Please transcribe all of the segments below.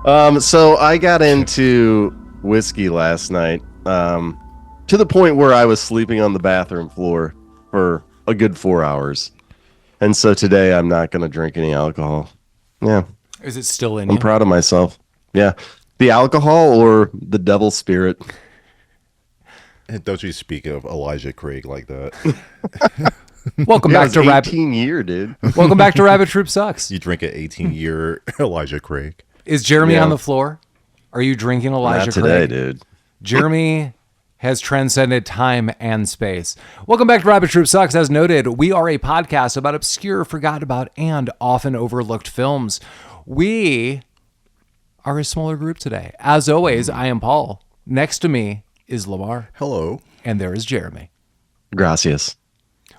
So I got into whiskey last night, to the point where I was sleeping on the bathroom floor for a good 4 hours. And so today I'm not going to drink any alcohol. Yeah. Is it still in I'm you? proud of myself. Yeah. The alcohol or the devil spirit. Don't you speak of Elijah Craig like that. Welcome back to Rabbit. 18 year, dude. Welcome back to Rabbit Troop Sucks. You drink an 18-year Elijah Craig. Is Jeremy Yeah. on the floor? Are you drinking Elijah Not today, Craig? dude. Jeremy has transcended time and space. Welcome back to Rabbit Troop Sucks. As noted, we are a podcast about obscure, forgotten about, and often overlooked films. We are a smaller group today. As always, I am Paul. Next to me is Lamar. Hello. And there is Jeremy. Gracias.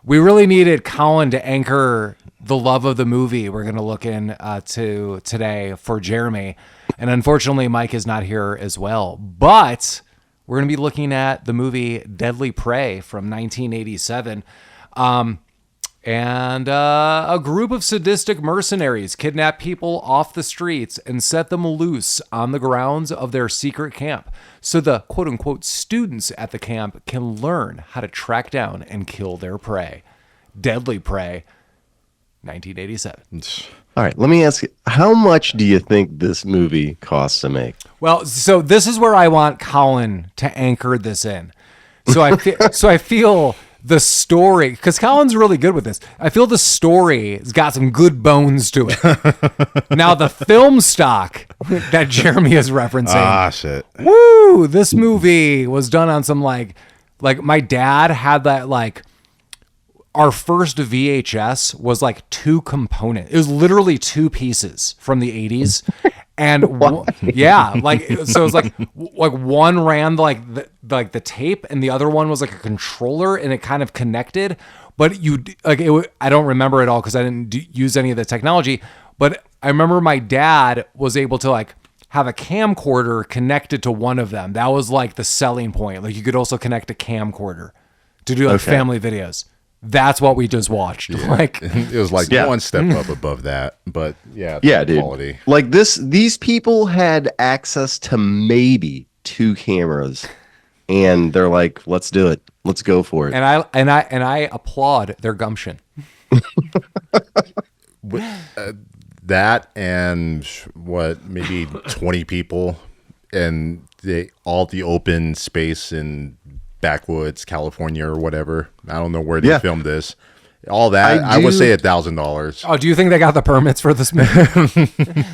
We really needed Colin to anchor the love of the movie we're going to look into today for Jeremy. And unfortunately, Mike is not here as well. But we're going to be looking at the movie Deadly Prey from 1987. And a group of sadistic mercenaries kidnap people off the streets and set them loose on the grounds of their secret camp. So the quote-unquote students at the camp can learn how to track down and kill their prey. Deadly Prey, 1987. All right, let me ask you, how much do you think this movie costs to make? Well, so this is where I want Colin to anchor this in. So I feel the story, because Colin's really good with this. I feel the story has got some good bones to it. Now the film stock that Jeremy is referencing. Ah, shit. Woo! This movie was done on some like my dad had that like. Our first VHS was like two component. It was literally two pieces from the 80s. And yeah, like, so it was like one ran like the tape and the other one was like a controller and it kind of connected, but I don't remember it all cause I didn't use any of the technology, but I remember my dad was able to like have a camcorder connected to one of them. That was like the selling point. Like you could also connect a camcorder to do like family videos. That's what we just watched. Yeah. Like it was like one step up above that, but yeah, dude. Quality. Like these people had access to maybe 2 cameras, and they're like, "Let's do it. Let's go for it." and I applaud their gumption. That and what, maybe 20 people, and all the open space in backwoods, California or whatever. I don't know where they filmed this. All that, I would say $1,000. Oh, do you think they got the permits for this movie?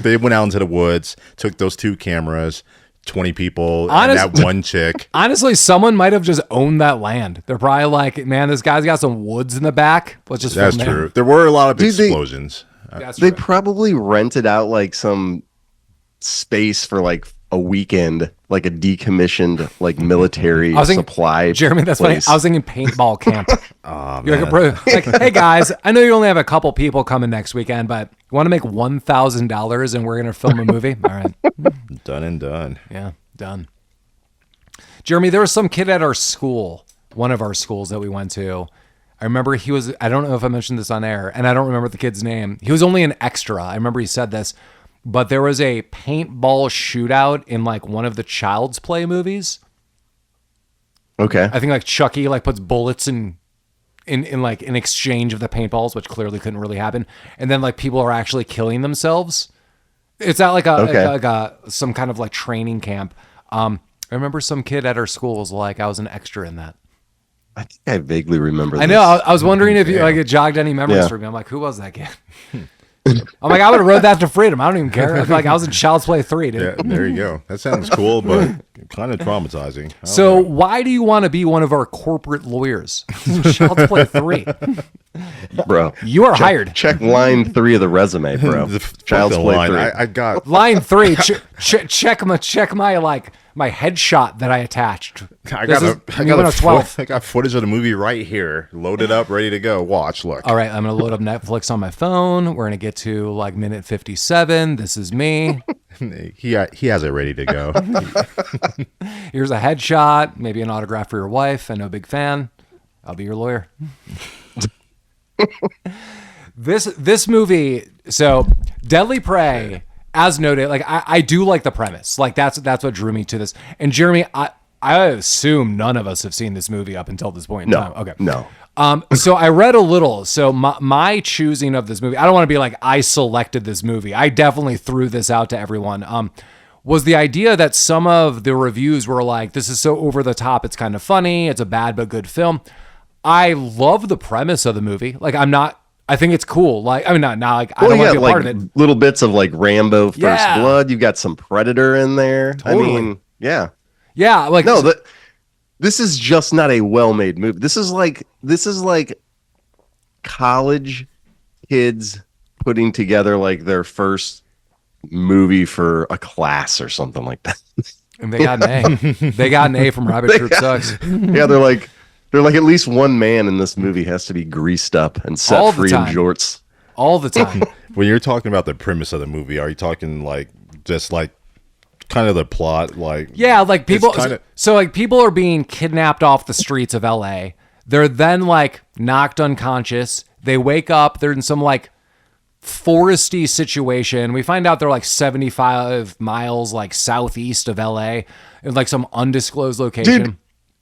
They went out into the woods, took those 2 cameras, 20 people, and that one chick. Honestly, someone might have just owned that land. They're probably like, man, this guy's got some woods in the back. Let's just That's film true. There were a lot of Dude, explosions. They probably rented out like some space for like a weekend, like a decommissioned like military supply. Jeremy, that's place. funny. I was thinking paintball camp. Oh, You're like, hey guys, I know you only have a couple people coming next weekend, but you want to make $1,000 and we're gonna film a movie? All right, Done and done. yeah, done. Jeremy, there was some kid at our school, one of our schools that we went to. I remember he was. I don't know if I mentioned this on air, and I don't remember the kid's name. He was only an extra. I remember he said this. But there was a paintball shootout in like one of the Child's Play movies. Okay. I think like Chucky like puts bullets in like in exchange of the paintballs, which clearly couldn't really happen. And then like people are actually killing themselves. It's at like some kind of like training camp. I remember some kid at our school was like, I was an extra in that. I think I vaguely remember this. I know. I was wondering if you like it jogged any memories for me. I'm like, who was that kid? I'm like, I would have rode that to freedom. I don't even care. I was in Child's Play 3, dude. Yeah, there you go. That sounds cool, but kind of traumatizing. So why do you want to be one of our corporate lawyers? Child's Play 3. Bro. You are hired. Check line 3 of the resume, bro. Child's Play 3. I got line 3. Check my like my headshot that I attached. I got footage of the movie right here, loaded up, ready to go. Watch, look. All right, I'm gonna load up Netflix on my phone. We're gonna get to like minute 57. This is me. He has it ready to go. Here's a headshot, maybe an autograph for your wife. I know, big fan. I'll be your lawyer. This movie, so Deadly Prey as noted, like I do like the premise. Like that's what drew me to this. And Jeremy, I assume none of us have seen this movie up until this point in time. Okay. No. So I read a little. So my choosing of this movie, I don't want to be like, I selected this movie. I definitely threw this out to everyone. Was the idea that some of the reviews were like, this is so over the top, it's kind of funny, it's a bad but good film. I love the premise of the movie. Like I think it's cool. Like, I mean, not like, I don't want to be a part of it. Little bits of like Rambo First Blood. You've got some Predator in there. Totally. I mean, yeah. Yeah. Like, no, this is just not a well-made movie. This is like college kids putting together like their first movie for a class or something like that. And they got an A. They got an A from Rabbit Troop Sucks. Yeah, they're like at least one man in this movie has to be greased up and set free in jorts all the time. When you're talking about the premise of the movie, are you talking like just like kind of the plot? Like, yeah, like people. So like people are being kidnapped off the streets of LA. They're then like knocked unconscious. They wake up. They're in some like foresty situation. We find out they're like 75 miles like southeast of LA in like some undisclosed location. Dude,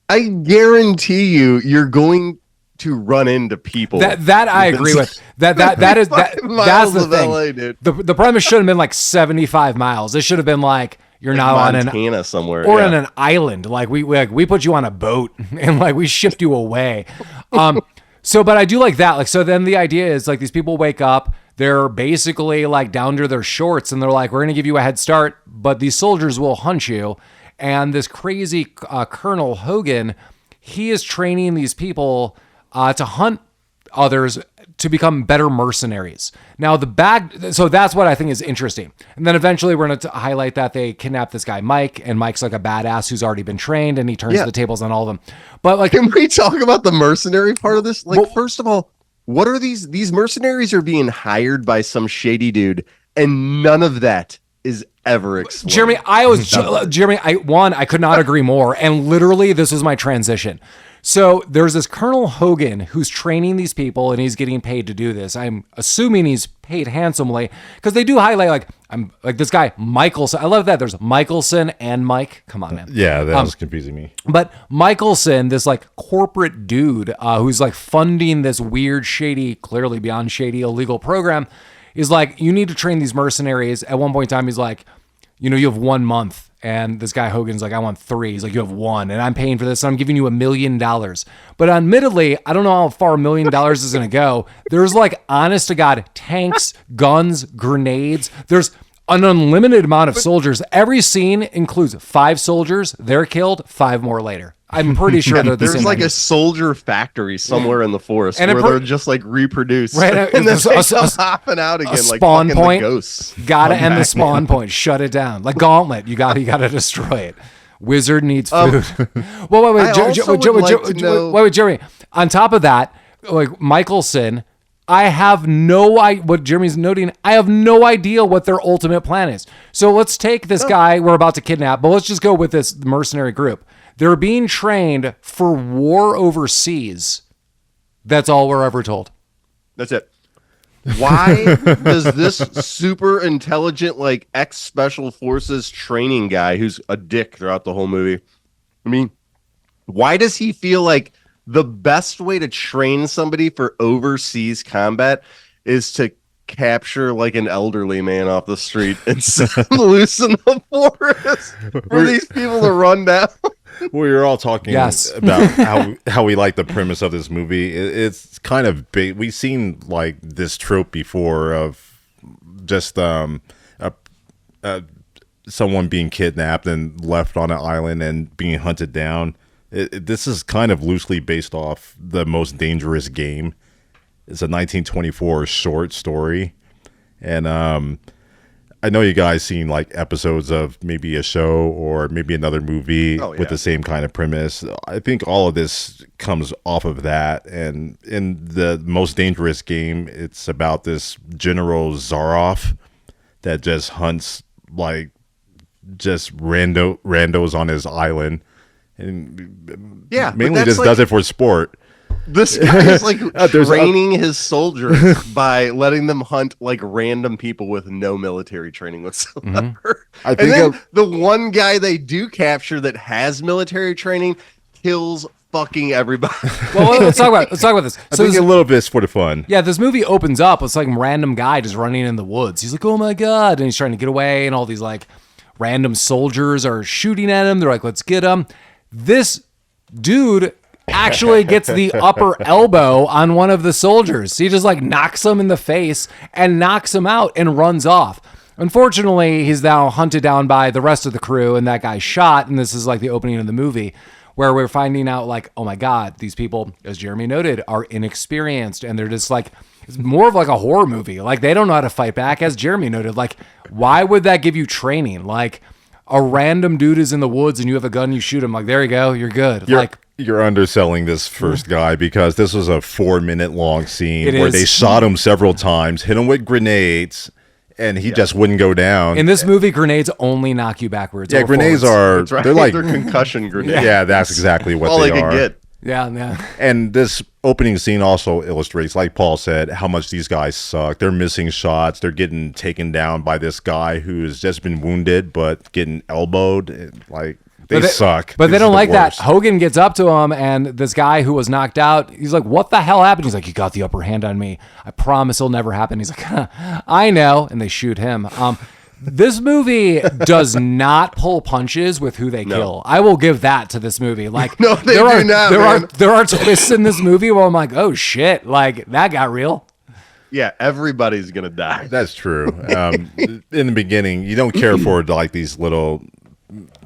I guarantee you're going to run into people. That I agree with. That's the thing. LA, dude. The premise should have been like 75 miles. It should have been like you're like now Montana somewhere or on an island. Like we put you on a boat and like we shipped you away. So, but I do like that. Like, so then the idea is like these people wake up, they're basically like down to their shorts and they're like, we're going to give you a head start, but these soldiers will hunt you. And this crazy Colonel Hogan, he is training these people to hunt others to become better mercenaries. Now so that's what I think is interesting. And then eventually we're going to highlight that they kidnap this guy, Mike, and Mike's like a badass who's already been trained and he turns the tables on all of them. But like, can we talk about the mercenary part of this? Like, first of all, what are these mercenaries are being hired by some shady dude and none of that is ever explained. Jeremy, I could not agree more. And literally this was my transition. So there's this Colonel Hogan who's training these people and he's getting paid to do this. I'm assuming he's paid handsomely because they do highlight like I'm like this guy Michelson. I love that there's Michelson and Mike. Come on, man. Yeah, that was confusing me. But Michelson, this like corporate dude who's like funding this weird, shady, clearly beyond shady, illegal program, is like, you need to train these mercenaries. At one point in time, he's like, you have 1 month. And this guy Hogan's like, I want 3. He's like, you have 1, and I'm paying for this. And I'm giving you $1 million. But admittedly, I don't know how far $1 million is going to go. There's like, honest to God, tanks, guns, grenades. There's an unlimited amount of soldiers. Every scene includes 5 soldiers. They're killed. 5 more later. I'm pretty sure they're the same. There's like a soldier factory somewhere in the forest and where they're just like reproduced. Right, and then they come hopping out again like spawn fucking point. The ghosts. Gotta end the spawn point. Shut it down. Like Gauntlet. You gotta destroy it. Wizard needs food. Wait, Jeremy. On top of that, like Michelson, I have no idea what Jeremy's noting. I have no idea what their ultimate plan is. So let's take this guy we're about to kidnap, but let's just go with this mercenary group. They're being trained for war overseas. That's all we're ever told. That's it. Why does this super intelligent, like ex-special forces training guy who's a dick throughout the whole movie, I mean, why does he feel like the best way to train somebody for overseas combat is to capture like an elderly man off the street and set him loose in the forest for these people to run down? We were all talking about how we like the premise of this movie. It's kind of big. We've seen like this trope before of just someone being kidnapped and left on an island and being hunted down. This is kind of loosely based off The Most Dangerous Game. It's a 1924 short story, and I know you guys seen like episodes of maybe a show or maybe another movie with the same kind of premise. I think all of this comes off of that. And in The Most Dangerous Game, it's about this General Zaroff that just hunts like just randos on his island, and mainly just does it for sport. This guy is like training his soldiers by letting them hunt like random people with no military training whatsoever. I And think then the one guy they do capture that has military training kills fucking everybody. Well, let's talk about this. I think a little bit is for the fun. Yeah, this movie opens up with like random guy just running in the woods. He's like, "Oh my god!" and he's trying to get away, and all these like random soldiers are shooting at him. They're like, "Let's get him." This dude actually gets the upper elbow on one of the soldiers. He just like knocks him in the face and knocks him out and runs off. Unfortunately, he's now hunted down by the rest of the crew, and that guy's shot. And this is like the opening of the movie, where we're finding out like, oh my God, these people, as Jeremy noted, are inexperienced, and they're just like, it's more of like a horror movie. Like they don't know how to fight back, as Jeremy noted. Like, why would that give you training? Like a random dude is in the woods and you have a gun, you shoot him. Like, there you go, you're good. You're underselling this first guy because this was a 4-minute long scene where they is. shot him several times, hit him with grenades, and he just wouldn't go down. In this movie, grenades only knock you backwards. Yeah, grenades are That's right. they're like they're concussion grenades. yeah, that's exactly what all they they are. could get. Yeah. And this opening scene also illustrates, like Paul said, how much these guys suck. They're missing shots. They're getting taken down by this guy who's just been wounded but getting elbowed. Like they suck. But they These don't are the like that. worst. Hogan gets up to him, and this guy who was knocked out, he's like, "What the hell happened?" He's like, "You got the upper hand on me. I promise it'll never happen." He's like, "I know," and they shoot him. This movie does not pull punches with who they kill. I will give that to this movie. Like, No, they do not, man. there are twists in this movie where I'm like, oh shit, like that got real. Yeah, everybody's gonna die. That's true. In the beginning, you don't care for like these little,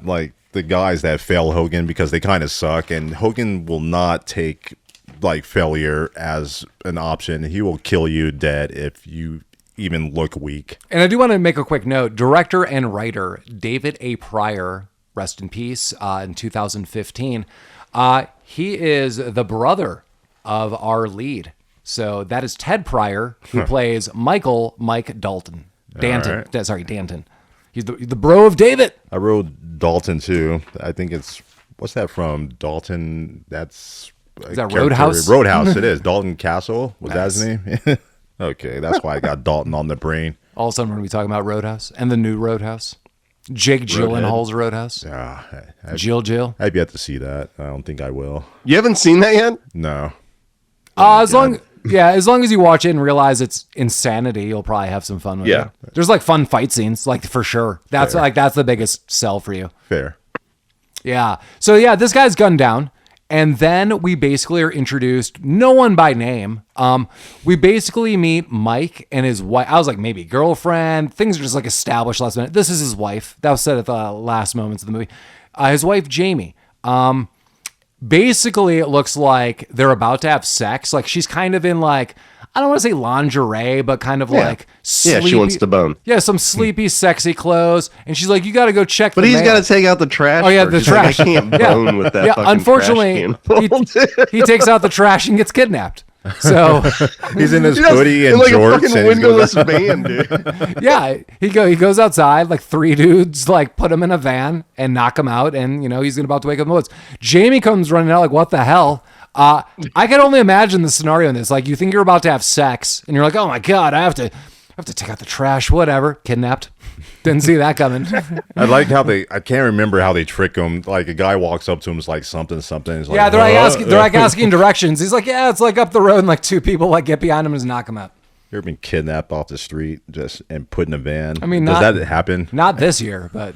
like the guys that fail Hogan because they kind of suck, and Hogan will not take like failure as an option. He will kill you dead if you even look weak. And I do want to make a quick note. Director and writer David A. Pryor, rest in peace, in 2015. He is the brother of our lead. So that is Ted Pryor, who plays Mike Dalton. Danton. Right. Sorry, Danton. He's the bro of David. I wrote Dalton too. I think it's, what's that from? Dalton. That's Is that Roadhouse? Roadhouse. It is. Dalton Castle. Was that his Nice. name? Okay, that's why I got Dalton on the brain. All of a sudden, we're going to be talking about Roadhouse and the new Roadhouse. Jake Gyllenhaal's Roadhouse. Jill. I've yet to see that. I don't think I will. You haven't seen that yet? No. As long as you watch it and realize it's insanity, you'll probably have some fun with Yeah. it. There's like fun fight scenes, like for sure. That's the biggest sell for you. Fair. Yeah. So yeah, this guy's gunned down. And then we basically are introduced, no one by name. We basically meet Mike and his wife. I was like, maybe girlfriend. Things are just like established last minute. This is his wife. That was said at the last moments of the movie. His wife, Jaimy. Basically, it looks like they're about to have sex. Like she's kind of in like, I don't want to say lingerie, but kind of like sleepy. Yeah, she wants to bone. Yeah, some sleepy, sexy clothes. And she's like, you got to go check But the he's mail. got to take out the trash. Oh, yeah, first. the He's like, trash. I can't bone with that. Yeah, fucking unfortunately, trash can. he takes out the trash and gets kidnapped. So He's in his He does, hoodie in and like jorts. a fucking and he goes windowless van, dude. yeah, he goes outside, like 3 dudes like put him in a van and knock him out, and he's about to wake up in the woods. Jaimy comes running out like, what the hell? I can only imagine the scenario in this. Like, you think you're about to have sex, and you're like, oh my god, I have to take out the trash, whatever. Kidnapped. Didn't see that coming. I like how I can't remember how they trick him. Like a guy walks up to him, is like something. He's like, Yeah, they're like asking directions. He's like, yeah, it's like up the road, and like 2 people like get behind him and just knock him out. You ever been kidnapped off the street and put in a van? I mean, does that happen? Not this year, but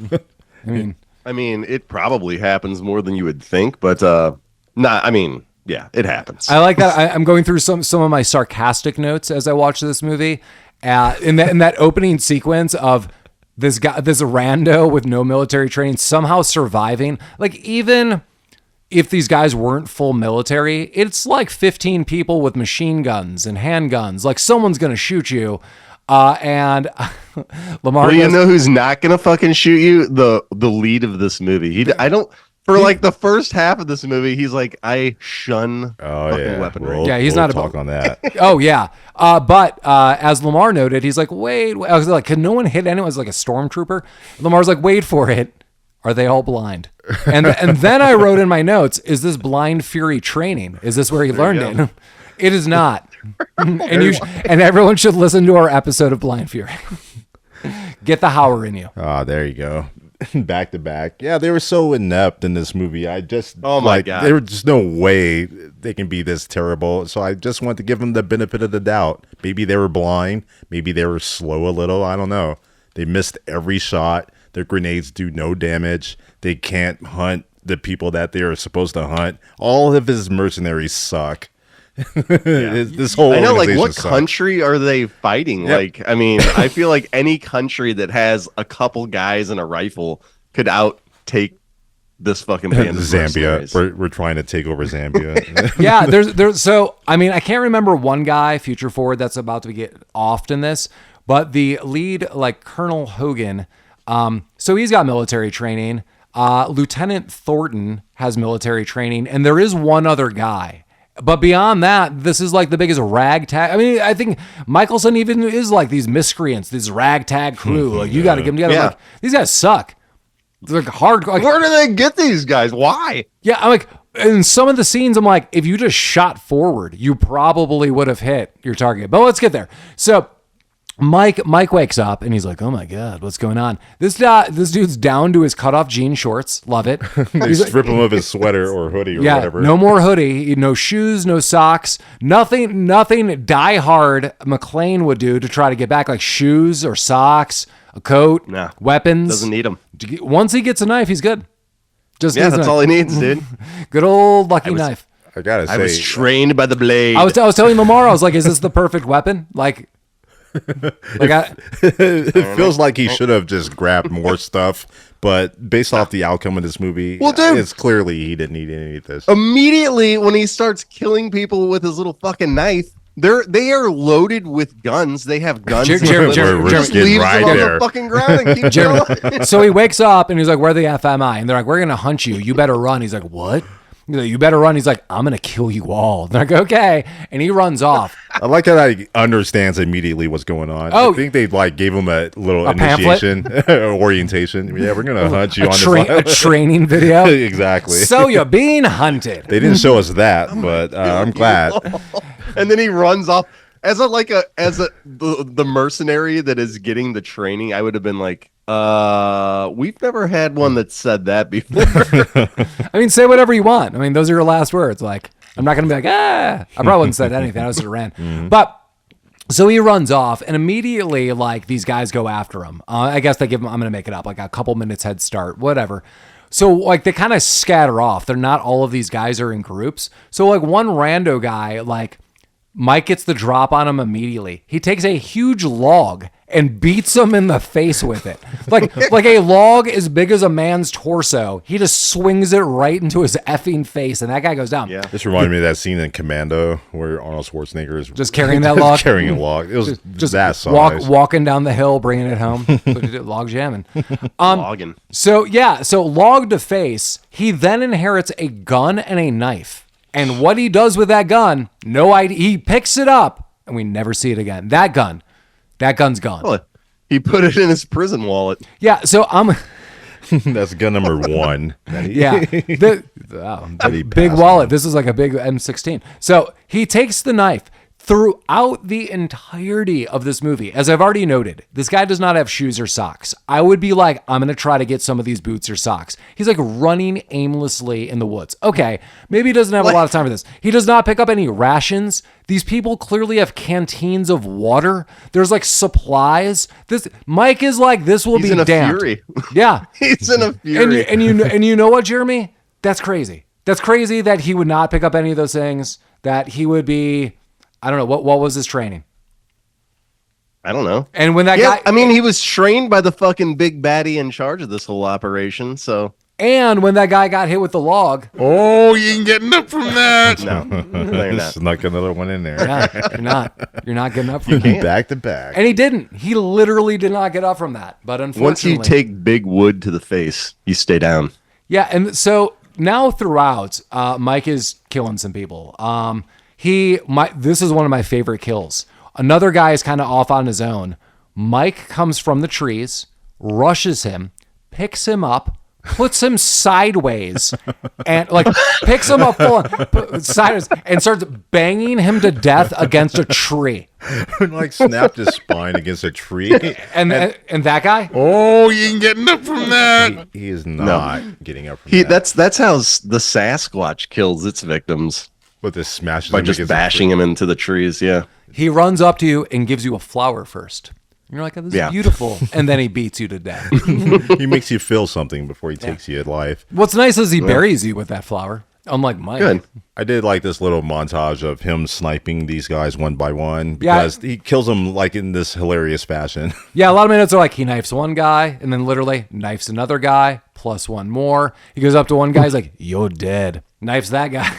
I mean, it probably happens more than you would think, but yeah, it happens. I like that. I'm going through some of my sarcastic notes as I watch this movie. In that opening sequence of this rando with no military training somehow surviving. Like, even if these guys weren't full military, it's like 15 people with machine guns and handguns. Like, someone's gonna shoot you. And Lamar. Well, you know who's not gonna fucking shoot you? The lead of this movie. For like the first half of this movie, he's like, I shun fucking weaponry. He's not talk on that. Oh yeah. But as Lamar noted, he's like, wait. I was like, can no one hit anyone? It was like a stormtrooper. Lamar's like, wait for it. Are they all blind? And then I wrote in my notes, is this Blind Fury training? Is this where he learned it? It is not. And everyone should listen to our episode of Blind Fury. Get the Howler in you. Oh, there you go. Back to back. Yeah, they were so inept in this movie. Oh my God. There was just no way they can be this terrible. So I just want to give them the benefit of the doubt. Maybe they were blind. Maybe they were slow a little. I don't know. They missed every shot. Their grenades do no damage. They can't hunt the people that they are supposed to hunt. All of his mercenaries suck. This whole I know, like, organization what sucks. country are they fighting? Yep. Like, I mean, I feel like any country that has a couple guys and a rifle could outtake this fucking band of Zambia. mercenaries. We're trying to take over Zambia. Yeah, there's so I mean, I can't remember one guy, future forward, that's about to get offed in this, but the lead, like Colonel Hogan, so he's got military training. Lieutenant Thornton has military training, and there is one other guy. But beyond that, this is like the biggest ragtag. I mean, I think Michelson even is like these miscreants, this ragtag crew. Like, you got to get them together. Yeah. Like, these guys suck. They're like hard. Like, Where do they get these guys? Why? yeah, I'm like, in some of the scenes, I'm like, if you just shot forward, you probably would have hit your target. But let's get there. So Mike wakes up and he's like, "Oh my God, what's going on?" This dude's down to his cutoff jean shorts. Love it. They strip him of his sweater or hoodie or Yeah, whatever. no more hoodie, no shoes, no socks, nothing Die Hard McClane would do to try to get back, like shoes or socks, a coat, Nah, weapons. Doesn't need them. Once he gets a knife, he's good. Just Yeah, needs a that's knife. all he needs, dude. Good old lucky knife. I gotta say, I was trained by the blade. I was telling Lamar, I was like, "Is this the perfect weapon?" Like it feels like he should have just grabbed more stuff, but based off the outcome of this movie, Well, dude. it's clearly he didn't need any of this. Immediately when he starts killing people with his little fucking knife, they are loaded with guns. They have guns. Jeremy, We're just getting leaves right them on there. the fucking ground and keeps going. So he wakes up and he's like, "Where the F am I?" And they're like, "We're gonna hunt you. You better run." He's like, "What?" He's like, "You better run." He's like, "I'm gonna kill you all." They're like, "Okay," and he runs off. I like how he understands immediately what's going on. Oh. I think they like gave him a little pamphlet? initiation orientation. Yeah, we're gonna hunt you on A this. training video. Exactly. So you're being hunted. They didn't show us that, but I'm glad. And then he runs off as the mercenary that is getting the training. I would have been like, we've never had one that said that before. I mean, say whatever you want. I mean, those are your last words. Like, I'm not going to be like, I probably wouldn't have said anything. I just sort of ran. But so he runs off and immediately like these guys go after him. I guess they give him, I'm going to make it up, like a couple minutes head start, whatever. So like they kind of scatter off. They're not all of these guys are in groups. So like one rando guy, like Mike gets the drop on him immediately. He takes a huge log and beats him in the face with it. Like a log as big as a man's torso. He just swings it right into his effing face, and that guy goes down. Yeah. This reminded me of that scene in Commando where Arnold Schwarzenegger is Just carrying that log. carrying a log. It was Just that size. walking down the hill, bringing it home. So he did log jamming. Logging. So log to face. He then inherits a gun and a knife. And what he does with that gun, no idea. He picks it up, and we never see it again. That gun's gone. Well, he put it in his prison wallet. Yeah, so I'm... That's gun number one. Yeah. Big wallet. This is like a big M16. So he takes the knife. Throughout the entirety of this movie, as I've already noted, this guy does not have shoes or socks. I would be like, I'm going to try to get some of these boots or socks. He's like running aimlessly in the woods. Okay, maybe he doesn't have a lot of time for this. He does not pick up any rations. These people clearly have canteens of water. There's like supplies. Mike is like, this will He's be in a damned. fury. Yeah. He's in a fury. And you know what, Jeremy? That's crazy. That's crazy that he would not pick up any of those things. That he would be, I don't know, what was his training? I don't know. And when that guy, I mean, he was trained by the fucking big baddie in charge of this whole operation. So, and when that guy got hit with the log, Oh, you ain't getting up from that. no, they're not. Snuck another one in there. yeah, you're not getting up from that. Back to back. And he didn't. He literally did not get up from that. But unfortunately, Once you take big wood to the face, you stay down. yeah, and so now throughout, Mike is killing some people. This is one of my favorite kills. Another guy is kind of off on his own. Mike comes from the trees, rushes him, picks him up, puts him sideways and like picks him up full on, sideways and starts banging him to death against a tree. Like snapped his spine against a tree. And that guy? Oh, you ain't getting up from that. He is not getting up from that. That's how the Sasquatch kills its victims. With this smashes by him just against bashing him into the trees. Yeah. He runs up to you and gives you a flower first. You're like, oh, this is beautiful. And then he beats you to death. He makes you feel something before he takes you alive. What's nice is he buries you with that flower. Unlike Mike. Good. I did like this little montage of him sniping these guys one by one because he kills them like in this hilarious fashion. Yeah, a lot of minutes are like he knifes one guy and then literally knifes another guy plus one more. He goes up to one guy, he's like, you're dead. Knifes that guy.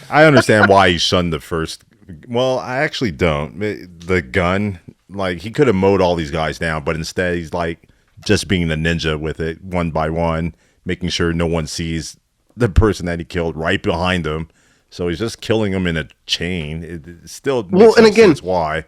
I understand why he shunned the first. Well, I actually don't. The gun, like he could have mowed all these guys down, but instead he's like just being a ninja with it one by one, making sure no one sees the person that he killed right behind him. So he's just killing them in a chain. It still makes no sense why.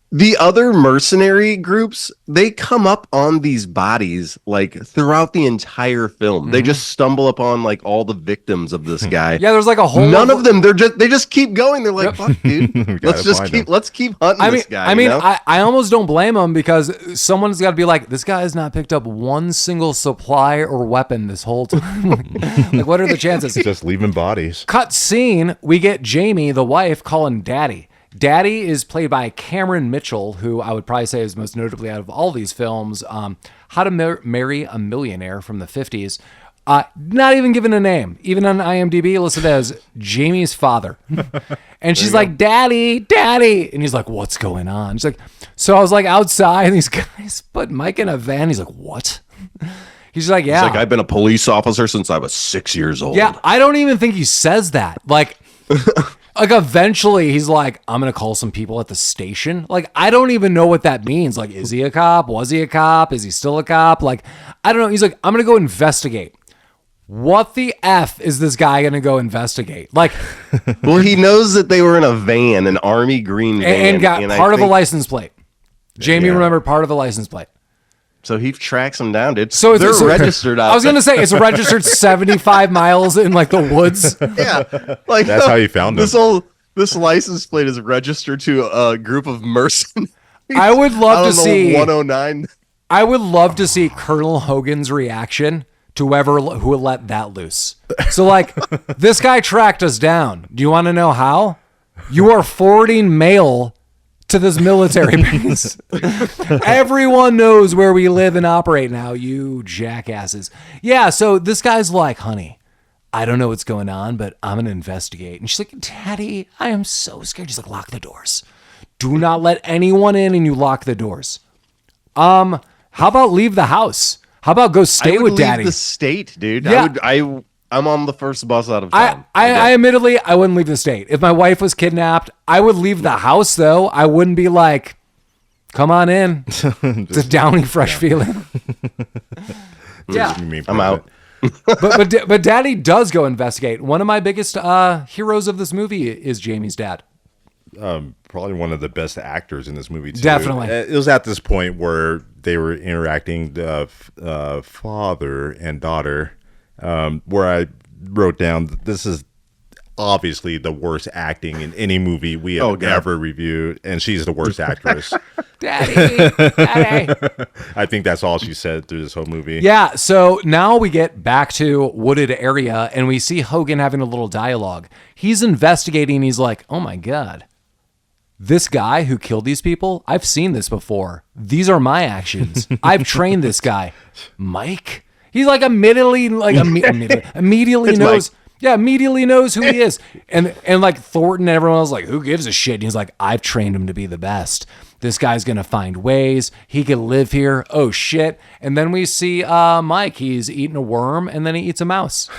The other mercenary groups, they come up on these bodies like throughout the entire film. Mm-hmm. They just stumble upon like all the victims of this guy. Yeah, there's like a whole none of them. They just keep going. They're like, fuck, dude. let's keep hunting this guy. I mean, I almost don't blame them because someone's got to be like, this guy has not picked up one single supply or weapon this whole time. Like, what are the chances? Just leaving bodies. Cut scene, we get Jaimy, the wife, calling daddy. Daddy is played by Cameron Mitchell, who I would probably say is most notably out of all these films. How to Marry a Millionaire from the 50s. Not even given a name. Even on IMDb, listed as Jamie's father. And she's like, Daddy, Daddy. And he's like, what's going on? She's like, so I was like outside and these guys put Mike in a van. He's like, what? He's like, yeah. He's like, I've been a police officer since I was 6 years old. Yeah, I don't even think he says that. Like... Like eventually he's like, I'm going to call some people at the station. Like, I don't even know what that means. Like, is he a cop? Was he a cop? Is he still a cop? Like, I don't know. He's like, I'm going to go investigate. What the F is this guy going to go investigate? Like, well, he knows that they were in a van, an army green van. And got part of a license plate. Jaimy remembered part of the license plate. So he tracks them down, dude. So they're registered out. I was going to say, it's registered 75 miles in like the woods. Yeah. Like that's how you found them. This license plate is registered to a group of mercenaries. I would love to see 109. I would love to see Colonel Hogan's reaction to who let that loose. So like, this guy tracked us down. Do you want to know how? You are forwarding mail to this military base. Everyone knows where we live and operate now, you jackasses. Yeah, so this guy's like, honey, I don't know what's going on, but I'm going to investigate. And she's like, Daddy, I am so scared. He's like, lock the doors. Do not let anyone in and you lock the doors. How about leave the house? How about go stay with Daddy? Leave the state, dude. Yeah. I'm on the first bus out of town. I admittedly, I wouldn't leave the state. If my wife was kidnapped, I would leave the house, though. I wouldn't be like, come on in. It's a downy, fresh feeling. Yeah. I'm out. but Daddy does go investigate. One of my biggest heroes of this movie is Jamie's dad. Probably one of the best actors in this movie, too. Definitely. It was at this point where they were interacting, father and daughter. Where I wrote down, this is obviously the worst acting in any movie we have ever reviewed, and she's the worst actress. Daddy. I think that's all she said through this whole movie. Yeah, so now we get back to wooded area, and we see Hogan having a little dialogue. He's investigating, he's like, oh my God, this guy who killed these people, I've seen this before. These are my actions. I've trained this guy. Mike? He's like immediately knows. Mike. Yeah, immediately knows who he is. And like Thornton and everyone else like, who gives a shit? And he's like, I've trained him to be the best. This guy's going to find ways. He can live here. Oh, shit. And then we see Mike. He's eating a worm, and then he eats a mouse.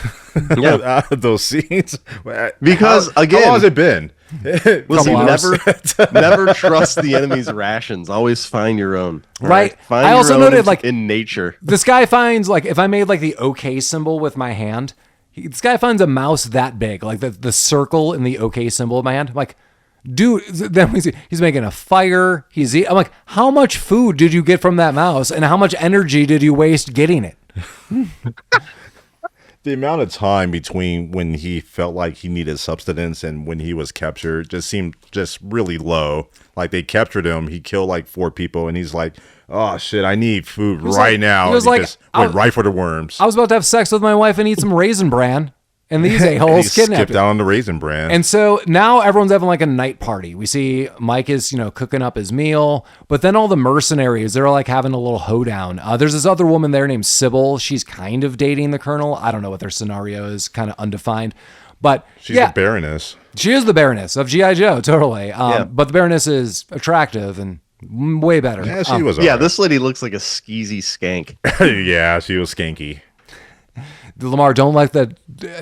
Yeah, those scenes. Because, again... How long has it been? Listen, never trust the enemy's rations. Always find your own. Right. Find I also your own noted, like... in nature. This guy finds, like, if I made, like, the OK symbol with my hand, this guy finds a mouse that big, like the circle in the OK symbol of my hand. I'm like... Dude, then we see he's making a fire. I'm like, how much food did you get from that mouse, and how much energy did you waste getting it? The amount of time between when he felt like he needed substance and when he was captured just seemed just really low. Like they captured him, he killed like 4 people, and he's like, "Oh shit, I need food right now." He was and like, just went right for the worms. I was about to have sex with my wife and eat some Raisin Bran, and these a-holes He kidnapped skipped him. out on the Raisin Bran. And so now everyone's having like a night party. We see Mike is, cooking up his meal, but then all the mercenaries, they're like having a little hoedown. There's this other woman there named Sybil. She's kind of dating the colonel. I don't know what their scenario is, kind of undefined. But She's the Baroness. She is the Baroness of G.I. Joe, totally. But the Baroness is attractive and way better. Yeah, she was. Yeah, alright. this lady looks like a skeezy skank. Yeah, she was skanky. Lamar, don't let the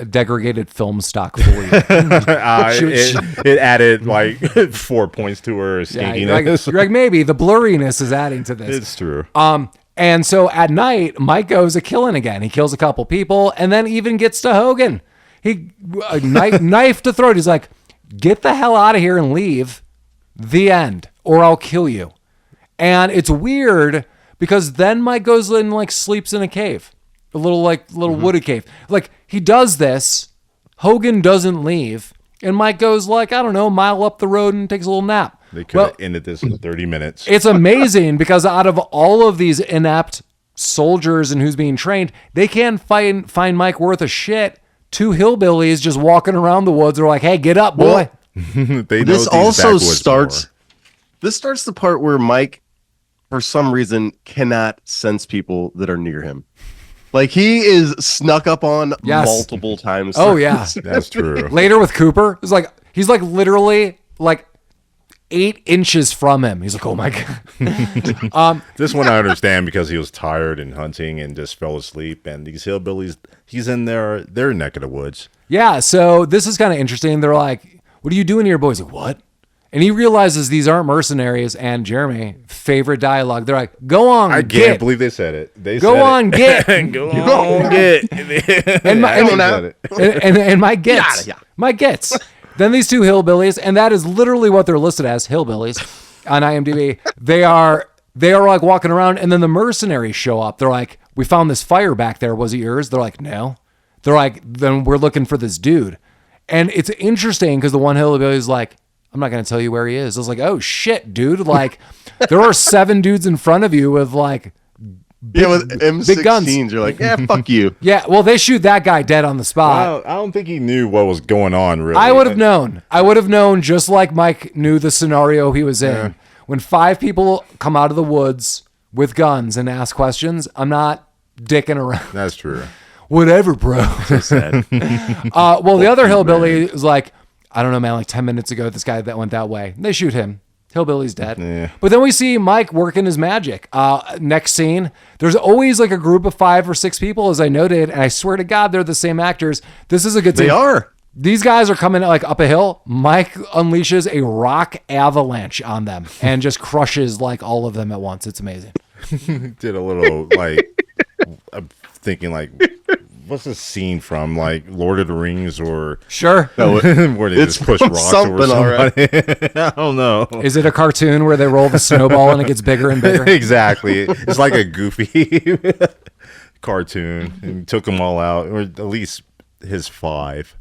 degraded film stock fool you. It added like 4 points to her Yeah, skankiness. you're like, maybe the blurriness is adding to this. It's true. And so at night, Mike goes a killing again. He kills a couple people and then even gets to Hogan. He knife to throat. He's like, get the hell out of here and leave. The end, or I'll kill you. And it's weird because then Mike goes and like sleeps in a cave, a little wooded cave. Like he does this, Hogan doesn't leave, and Mike goes like, I don't know, a mile up the road and takes a little nap. They could have ended this in 30 minutes. It's amazing because out of all of these inept soldiers and who's being trained, they can't find Mike worth a shit. 2 hillbillies just walking around the woods are like, hey, get up, boy. They know This these also backwoods starts. more. This starts the part where Mike, for some reason, cannot sense people that are near him. Like he is snuck up on multiple times. Oh, yeah. That's true. Later with Cooper, it's like he's like literally like 8 inches from him. He's like, oh my God. This one I understand because he was tired and hunting and just fell asleep. And these hillbillies, he's in their neck of the woods. Yeah, so this is kind of interesting. They're like, what are you doing here, boys? Like, what? And he realizes these aren't mercenaries. And Jeremy, favorite dialogue. They're like, go on, I get. can't believe they said it. They Go said on, get. Go on, get. And Mike Yada, gets. yada. Mike gets. Then these 2 hillbillies, and that is literally what they're listed as, hillbillies on IMDb. They are like walking around, and then the mercenaries show up. They're like, we found this fire back there. Was it yours? They're like, no. They're like, then we're looking for this dude. And it's interesting because the one hillbilly is like, I'm not going to tell you where he is. I was like, oh shit, dude. Like there are 7 dudes in front of you with like with M16s, big guns. you're like, yeah, fuck you. Yeah, well, they shoot that guy dead on the spot. I don't think he knew what was going on, really. I would have known. I would have known just like Mike knew the scenario he was in. Yeah. When 5 people come out of the woods with guns and ask questions, I'm not dicking around. That's true. Whatever, bro. Well, the other hillbilly is like, I don't know, man, like 10 minutes ago, this guy that went that way. They shoot him. Hillbilly's dead. Yeah. But then we see Mike working his magic. Next scene, there's always like a group of 5 or 6 people, as I noted, and I swear to God, they're the same actors. This is a good scene. They are. These guys are coming like up a hill. Mike unleashes a rock avalanche on them and just crushes like all of them at once. It's amazing. Did a little like, I'm thinking like, what's this scene from? Like Lord of the Rings or Sure. No, where they it's just push from rocks something, over all right. somebody? I don't know. Is it a cartoon where they roll the snowball and it gets bigger and bigger? Exactly. It's like a goofy cartoon and took them all out, or at least his 5.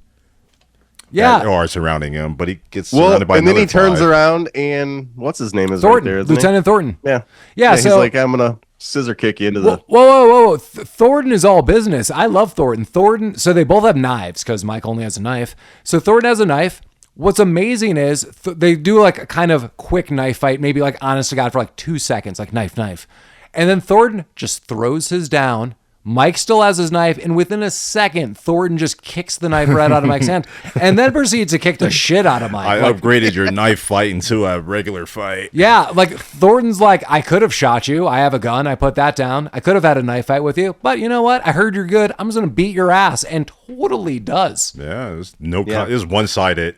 Yeah. That are surrounding him, but he gets Well, surrounded by and then he another turns 5. around and what's his name is Thornton, right there, isn't Lieutenant Thornton. he? Yeah. Yeah, He's so- like, I'm gonna scissor kick you into the. Whoa. Thornton is all business. I love Thornton. So they both have knives because Mike only has a knife. So Thornton has a knife. What's amazing is they do like a kind of quick knife fight, maybe like honest to God for like 2 seconds, like knife. And then Thornton just throws his down. Mike still has his knife, and within a second, Thornton just kicks the knife right out of Mike's hand, and then proceeds to kick the shit out of Mike. I Like, upgraded your knife fight into a regular fight. yeah, like Thornton's like, I could have shot you. I have a gun. I put that down. I could have had a knife fight with you, but you know what? I heard you're good. I'm just gonna beat your ass, and totally does. Yeah, it was it was one-sided.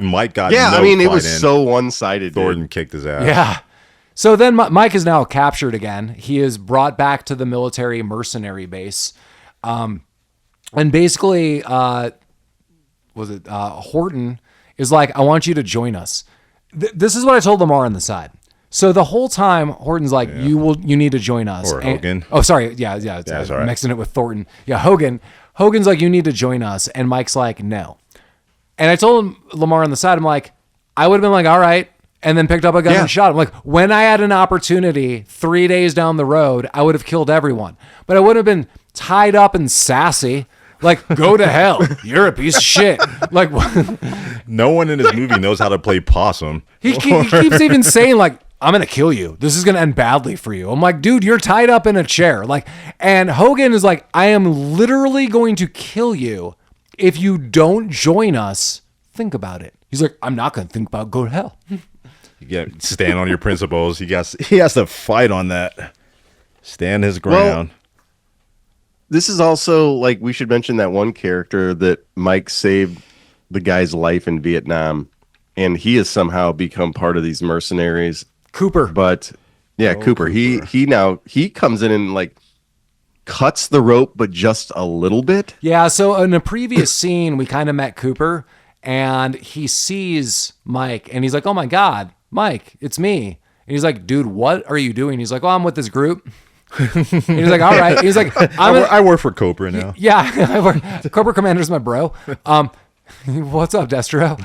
Mike got Yeah, no I mean, it fight was in. so one-sided. Thornton Dude. kicked his ass. Yeah. So then Mike is now captured again. He is brought back to the military mercenary base. And basically, Horton is like, I want you to join us. This is what I told Lamar on the side. So the whole time, Horton's like, you need to join us. Or Hogan. Oh, sorry. Yeah. that's all right. Mixing it with Thornton. Yeah, Hogan. Hogan's like, you need to join us. And Mike's like, no. And I told him, Lamar on the side, I'm like, I would have been like, all right. And then picked up a gun and shot him. Like, when I had an opportunity 3 days down the road, I would have killed everyone. But I would have been tied up and sassy. Like, go to hell. You're a piece of shit. Like, no one in this movie knows how to play possum. He keeps even saying, like, I'm going to kill you. This is going to end badly for you. I'm like, dude, you're tied up in a chair. Like, and Hogan is like, I am literally going to kill you if you don't join us. Think about it. He's like, I'm not going to think about it. Go to hell. You get stand on your principles. He has to fight on that. Stand his ground. Well, this is also, like, we should mention that one character that Mike saved the guy's life in Vietnam, and he has somehow become part of these mercenaries. Cooper. But yeah, Cooper. He comes in and like cuts the rope, but just a little bit. Yeah. So in a previous scene, we kind of met Cooper, and he sees Mike, and he's like, "Oh my God, Mike, it's me." And he's like, "Dude, what are you doing?" He's like, "Oh, I'm with this group." And he's like, "All right." He's like, I work for Cobra now. Yeah, Cobra Commander's my bro. What's up, Destro?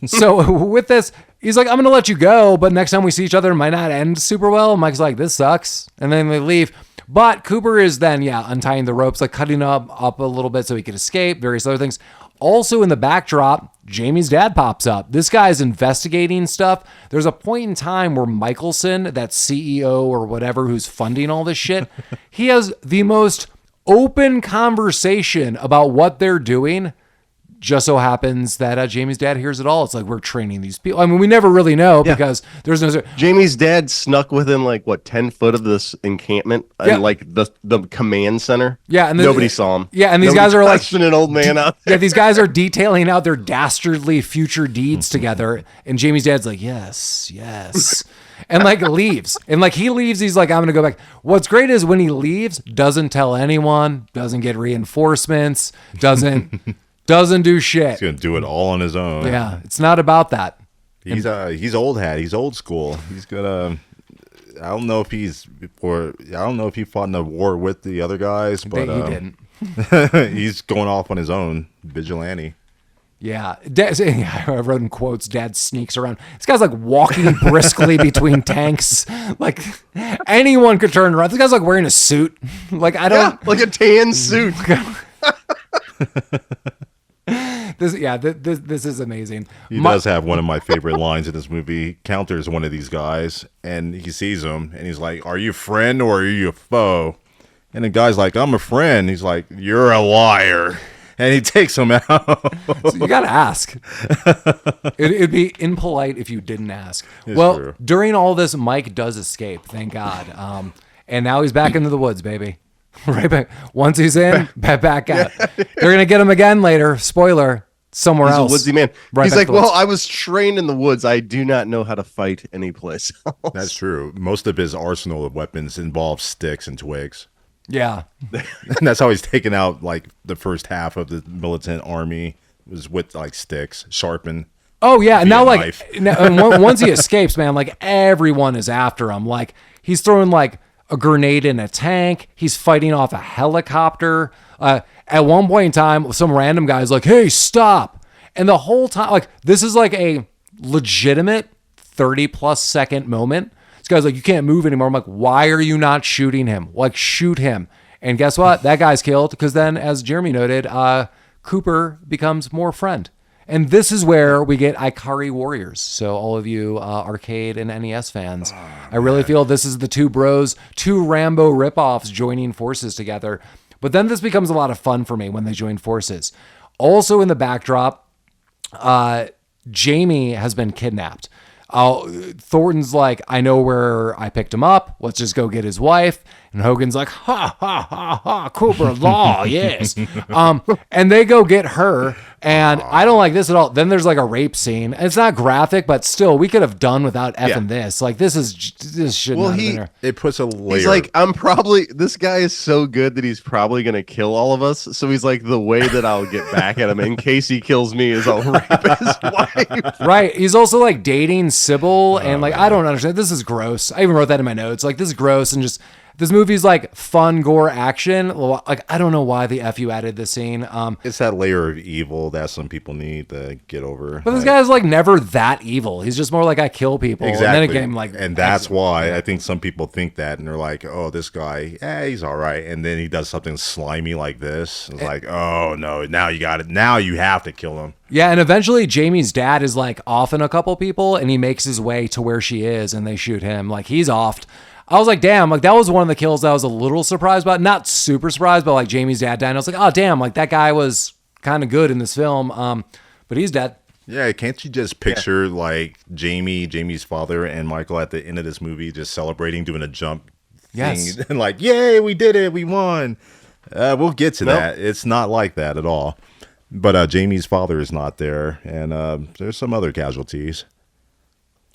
So with this, he's like, I'm going to let you go, but next time we see each other, it might not end super well. Mike's like, this sucks. And then they leave. But Cooper is then, untying the ropes, like cutting up a little bit so he could escape, various other things. Also in the backdrop, Jaimy's dad pops up. This guy's investigating stuff. There's a point in time where Michelson, that CEO or whatever who's funding all this shit, he has the most open conversation about what they're doing. Just so happens that Jaimy's dad hears it all. It's like, we're training these people. I mean, we never really know because there's no... Jaimy's dad snuck within 10 foot of this encampment and the command center. Yeah. And nobody saw him. Yeah. And these guys are like... an old man out there. Yeah. These guys are detailing out their dastardly future deeds together. And Jaimy's dad's like, yes. And leaves. And he leaves. He's like, I'm going to go back. What's great is when he leaves, doesn't tell anyone, doesn't get reinforcements, doesn't do shit. He's gonna do it all on his own. Yeah, it's not about that. He's old hat. He's old school. He's gonna. I don't know if he fought in a war with the other guys, but he didn't. He's going off on his own, vigilante. Yeah, I wrote in quotes, Dad sneaks around. This guy's walking briskly between tanks. Anyone could turn around. This guy's wearing a suit. Like a tan suit. This is amazing. He does have one of my favorite lines in this movie. He counters one of these guys, and he sees him, and he's like, "Are you a friend or are you a foe?" And the guy's like, "I'm a friend." He's like, "You're a liar," and he takes him out. So you gotta ask. It'd be impolite if you didn't ask. It's true. During all this, Mike does escape, thank God. And now he's back in the woods, baby. Right back. Once he's in, back out. They're gonna get him again later. Spoiler. Somewhere else. He's a woodsy man. Right, he's like, well, I was trained in the woods. I do not know how to fight anyplace else. That's true. Most of his arsenal of weapons involves sticks and twigs. Yeah. And that's how he's taken out the first half of the militant army was with sticks, sharpened. Oh yeah. And now once he escapes, man, everyone is after him. He's throwing a grenade in a tank. He's fighting off a helicopter. At one point in time, some random guy's like, "Hey, stop!" And the whole time, this is a legitimate 30+ second moment. This guy's like, "You can't move anymore." I'm like, "Why are you not shooting him? Shoot him!" And guess what? That guy's killed because then, as Jeremy noted, Cooper becomes more friend. And this is where we get Ikari Warriors. So all of you arcade and NES fans, I really feel this is the two bros, two Rambo ripoffs joining forces together. But then this becomes a lot of fun for me when they join forces. Also in the backdrop, Jaimy has been kidnapped. Thornton's like, I know where I picked him up. Let's just go get his wife. And Hogan's like, ha, ha, ha, ha, Cooper Law, yes. And they go get her. And I don't like this at all. Then there's like a rape scene. It's not graphic, but still, we could have done without effing this. Like, this should not have been there. It puts a layer. He's like, this guy is so good that he's probably going to kill all of us. So he's like, the way that I'll get back at him in case he kills me is I'll rape his wife. Right. He's also like dating Sybil. And like, I don't understand. This is gross. I even wrote that in my notes. Like, this is gross. And just, this movie's like fun gore action. Like, I don't know why the F you added this scene. It's that layer of evil that some people need to get over. But this guy's like never that evil. He's just more like, I kill people. Exactly. And then again, like, and that's why I think some people think that, and they're like, "Oh, this guy, he's all right." And then he does something slimy like this. It's like, "Oh no, now you got it. Now you have to kill him." Yeah, and eventually Jamie's dad is like offing a couple people, and he makes his way to where she is, and they shoot him. Like, he's offed. I was like, damn, like that was one of the kills that I was a little surprised about. Not super surprised, but like Jamie's dad died. And I was like, oh damn, like that guy was kind of good in this film. But he's dead. Yeah, can't you just picture like Jamie's father, and Michael at the end of this movie just celebrating, doing a jump thing, and like, yay, we did it, we won. We'll get to that. It's not like that at all. But Jamie's father is not there, and there's some other casualties.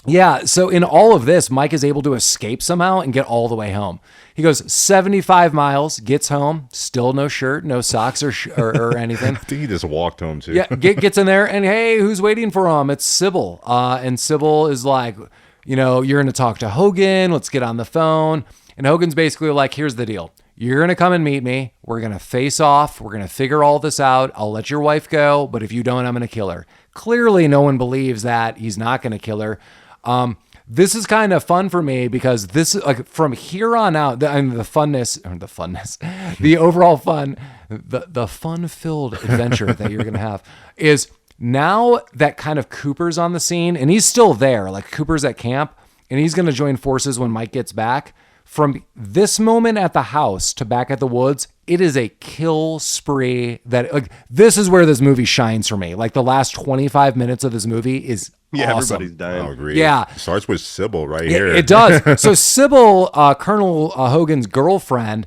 Yeah, so in all of this, Mike is able to escape somehow and get all the way home. He goes 75 miles, gets home, still no shirt, no socks or anything. I think he just walked home too. Yeah, gets in there, and hey, who's waiting for him? It's Sybil. And Sybil is like, you're going to talk to Hogan. Let's get on the phone. And Hogan's basically like, here's the deal. You're going to come and meet me. We're going to face off. We're going to figure all this out. I'll let your wife go, but if you don't, I'm going to kill her. Clearly, no one believes that he's not going to kill her. This is kind of fun for me because this, like, from here on out, the overall fun, the fun-filled adventure that you're going to have is now that kind of Cooper's on the scene, and he's still there, like Cooper's at camp, and he's going to join forces when Mike gets back. From this moment at the house to back at the woods, it is a kill spree that, like, this is where this movie shines for me. Like, the last 25 minutes of this movie is awesome. Everybody's dying. I agree. Yeah. It starts with Sybil right here. It does. So Sybil, Colonel Hogan's girlfriend,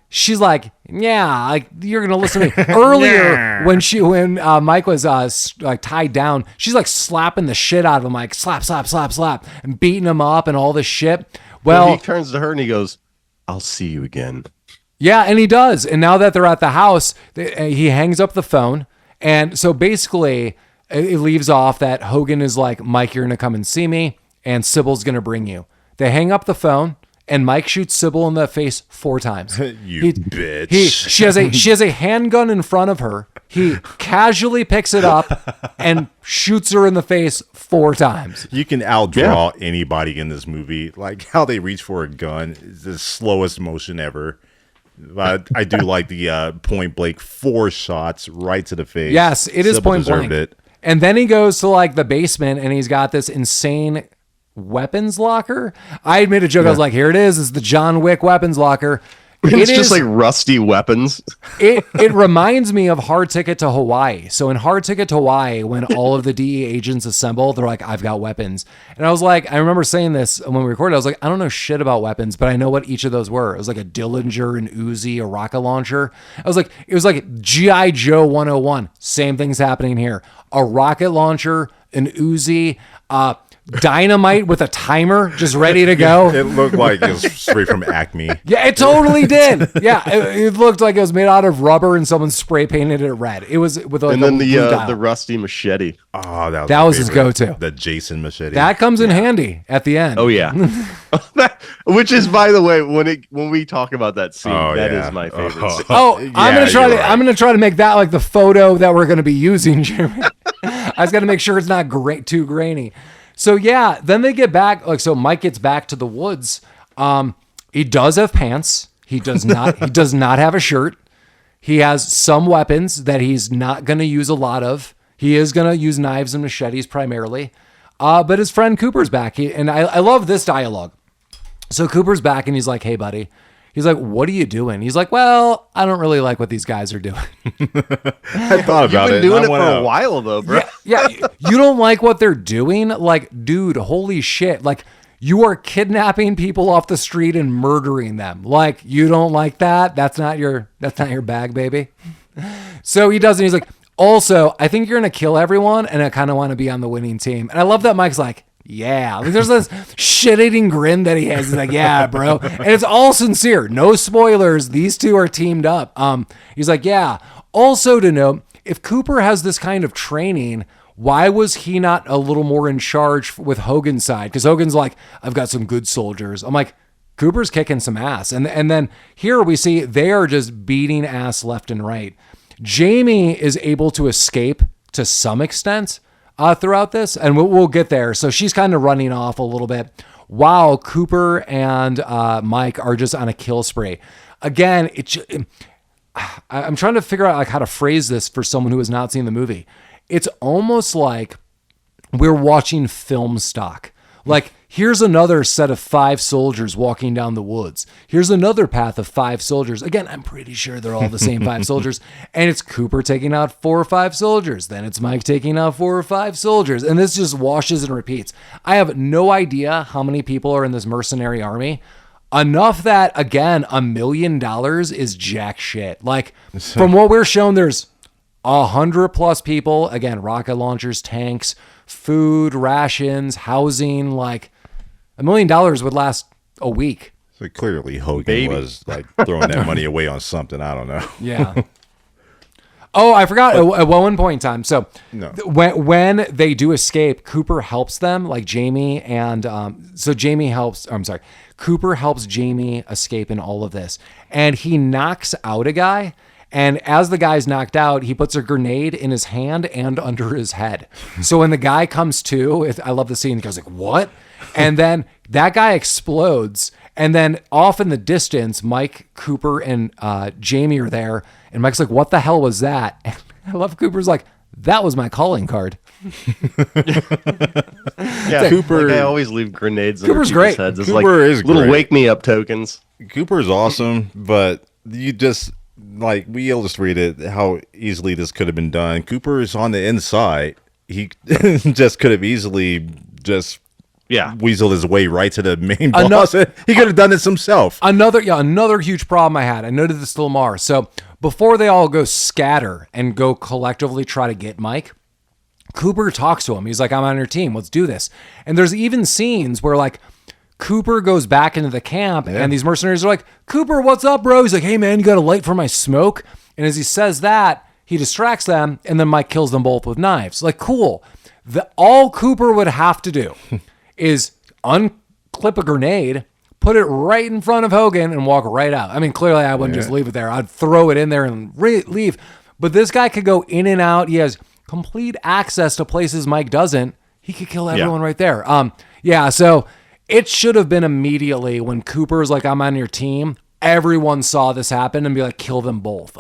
she's like, yeah, like, you're going to listen to me. Earlier, when Mike was like tied down, she's like slapping the shit out of him, like slap, slap, slap, slap, and beating him up and all this shit. Well, he turns to her and he goes, I'll see you again. Yeah, and he does. And now that they're at the house, he hangs up the phone. And so basically, it leaves off that Hogan is like, Mike, you're going to come and see me, and Sybil's going to bring you. They hang up the phone, and Mike shoots Sybil in the face 4 times. Bitch. She has a handgun in front of her. He casually picks it up and shoots her in the face 4 times. You can outdraw anybody in this movie. Like, how they reach for a gun is the slowest motion ever. But I do like the point blank 4 shots right to the face. Yes, it is Sybil point blank. it. And then he goes to like the basement, and he's got this insane weapons locker. I had made a joke. I was like, here it is. It's the John Wick weapons locker. It's just like rusty weapons. It reminds me of Hard Ticket to Hawaii. So in Hard Ticket to Hawaii, when all of the DEA agents assemble, they're like, I've got weapons. And I was like, I remember saying this when we recorded, I was like, I don't know shit about weapons, but I know what each of those were. It was like a Dillinger, an Uzi, a rocket launcher. I was like, it was like G.I. Joe 101. Same thing's happening here. A rocket launcher, an Uzi, dynamite with a timer just ready to go. It looked like it was straight from Acme. Yeah, it totally did. Yeah, it looked like it was made out of rubber and someone spray painted it red. It was with like, and then the rusty machete. Oh, that was his go-to. The Jason machete. That comes in handy at the end. Oh yeah, which is, by the way, when we talk about that scene, that is my favorite. Scene. I'm gonna try to make that like the photo that we're gonna be using, Jeremy. I just got to make sure it's not too grainy. So yeah, then they get back. Like, so Mike gets back to the woods. He does have pants. He does not. He does not have a shirt. He has some weapons that he's not going to use a lot of. He is going to use knives and machetes primarily. But his friend Cooper's back. And I love this dialogue. So Cooper's back and he's like, "Hey, buddy." He's like, "What are you doing?" He's like, "Well, I don't really like what these guys are doing." I thought about it. You've been doing it for a while, though, bro. Yeah, you don't like what they're doing? Like, dude, holy shit. Like, you are kidnapping people off the street and murdering them. Like, you don't like that? That's not your bag, baby. So he doesn't. He's like, Also, I think you're going to kill everyone, and I kind of want to be on the winning team. And I love that Mike's like, yeah. Like, there's this shit-eating grin that he has. He's like, yeah, bro. And it's all sincere. No spoilers. These two are teamed up. He's like, yeah. Also to note, if Cooper has this kind of training, why was he not a little more in charge with Hogan's side? Because Hogan's like, I've got some good soldiers. I'm like, Cooper's kicking some ass. And then here we see they are just beating ass left and right. Jaimy is able to escape to some extent throughout this, and we'll get there. So she's kind of running off a little bit while Cooper and Mike are just on a kill spree. Again, I'm trying to figure out like how to phrase this for someone who has not seen the movie. It's almost like we're watching film stock. Like, here's another set of 5 soldiers walking down the woods. Here's another path of 5 soldiers. Again, I'm pretty sure they're all the same 5 soldiers. And it's Cooper taking out 4 or 5 soldiers. Then it's Mike taking out 4 or 5 soldiers. And this just washes and repeats. I have no idea how many people are in this mercenary army. Enough that, again, $1 million is jack shit. Like, from what we're shown, there's 100+ people. Again, rocket launchers, tanks, food, rations, housing. Like, $1 million would last a week. So clearly Hogan was like throwing that money away on something. I don't know. Yeah. Oh, I forgot at one point in time. So when they do escape, Cooper helps them, like Jaimy, and Cooper helps Jaimy escape in all of this. And he knocks out a guy. And as the guy's knocked out, he puts a grenade in his hand and under his head. So when the guy comes to, I love the scene, he goes like, what? And then that guy explodes. And then off in the distance, Mike, Cooper, and Jaimy are there. And Mike's like, what the hell was that? And I love Cooper's like, that was my calling card. Yeah, Cooper. Like I always leave grenades in Cooper's great. heads. It's Cooper like is little great. wake me up tokens. Cooper's awesome, but you just, like, we illustrated how easily this could have been done. Cooper is on the inside. He just could have easily just weaseled his way right to the main boss. He could have done this himself. Another huge problem I had. I noted this to Lamar. So before they all go scatter and go collectively try to get Mike, Cooper talks to him. He's like, I'm on your team. Let's do this. And there's even scenes where, like, Cooper goes back into the camp and these mercenaries are like, Cooper, what's up, bro? He's like, hey, man, you got a light for my smoke? And as he says that, he distracts them, and then Mike kills them both with knives. Like, cool. All Cooper would have to do is unclip a grenade, put it right in front of Hogan, and walk right out. I mean, clearly I wouldn't just leave it there. I'd throw it in there and leave. But this guy could go in and out. He has complete access to places Mike doesn't. He could kill everyone right there. So it should have been immediately when Cooper's like, I'm on your team. Everyone saw this happen and be like, kill them both.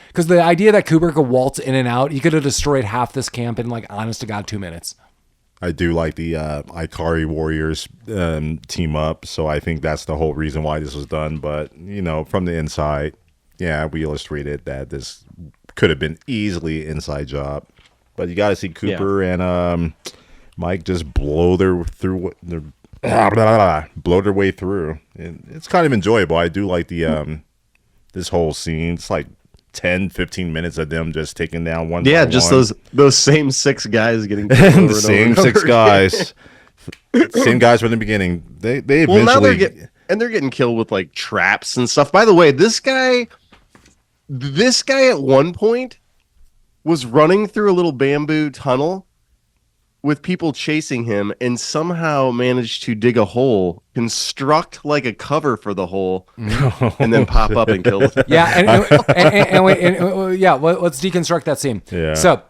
Because the idea that Cooper could waltz in and out, he could have destroyed half this camp in, like, honest to God, 2 minutes. I do like the Ikari Warriors team up, so I think that's the whole reason why this was done. But, you know, from the inside, we illustrated that this could have been easily an inside job. But you got to see Cooper and Mike just blow their way through. It's kind of enjoyable. I do like the this whole scene. It's like 10-15 minutes of them just taking down one by just one. those same 6 guys getting killed over the same 6 guys. Same guys from the beginning. They eventually now they're getting killed with, like, traps and stuff. By the way, this guy at one point was running through a little bamboo tunnel with people chasing him and somehow managed to dig a hole, construct like a cover for the hole, and then pop up and kill it. Let's deconstruct that scene. Yeah. So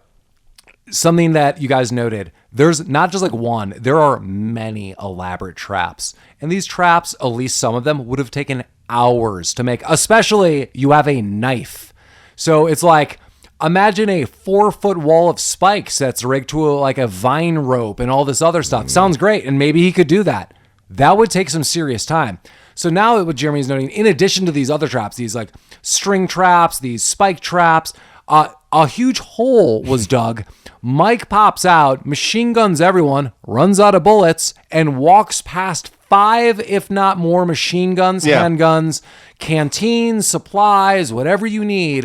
something that you guys noted, there's not just like one, there are many elaborate traps. And these traps, at least some of them, would have taken hours to make, especially you have a knife. So it's like, imagine a 4-foot wall of spikes that's rigged to a vine rope and all this other stuff. Sounds great. And maybe he could do that. That would take some serious time. So now what Jeremy's noting, in addition to these other traps, these like string traps, these spike traps, a huge hole was dug. Mike pops out, machine guns everyone, runs out of bullets, and walks past 5, if not more, machine guns, handguns, canteens, supplies, whatever you need.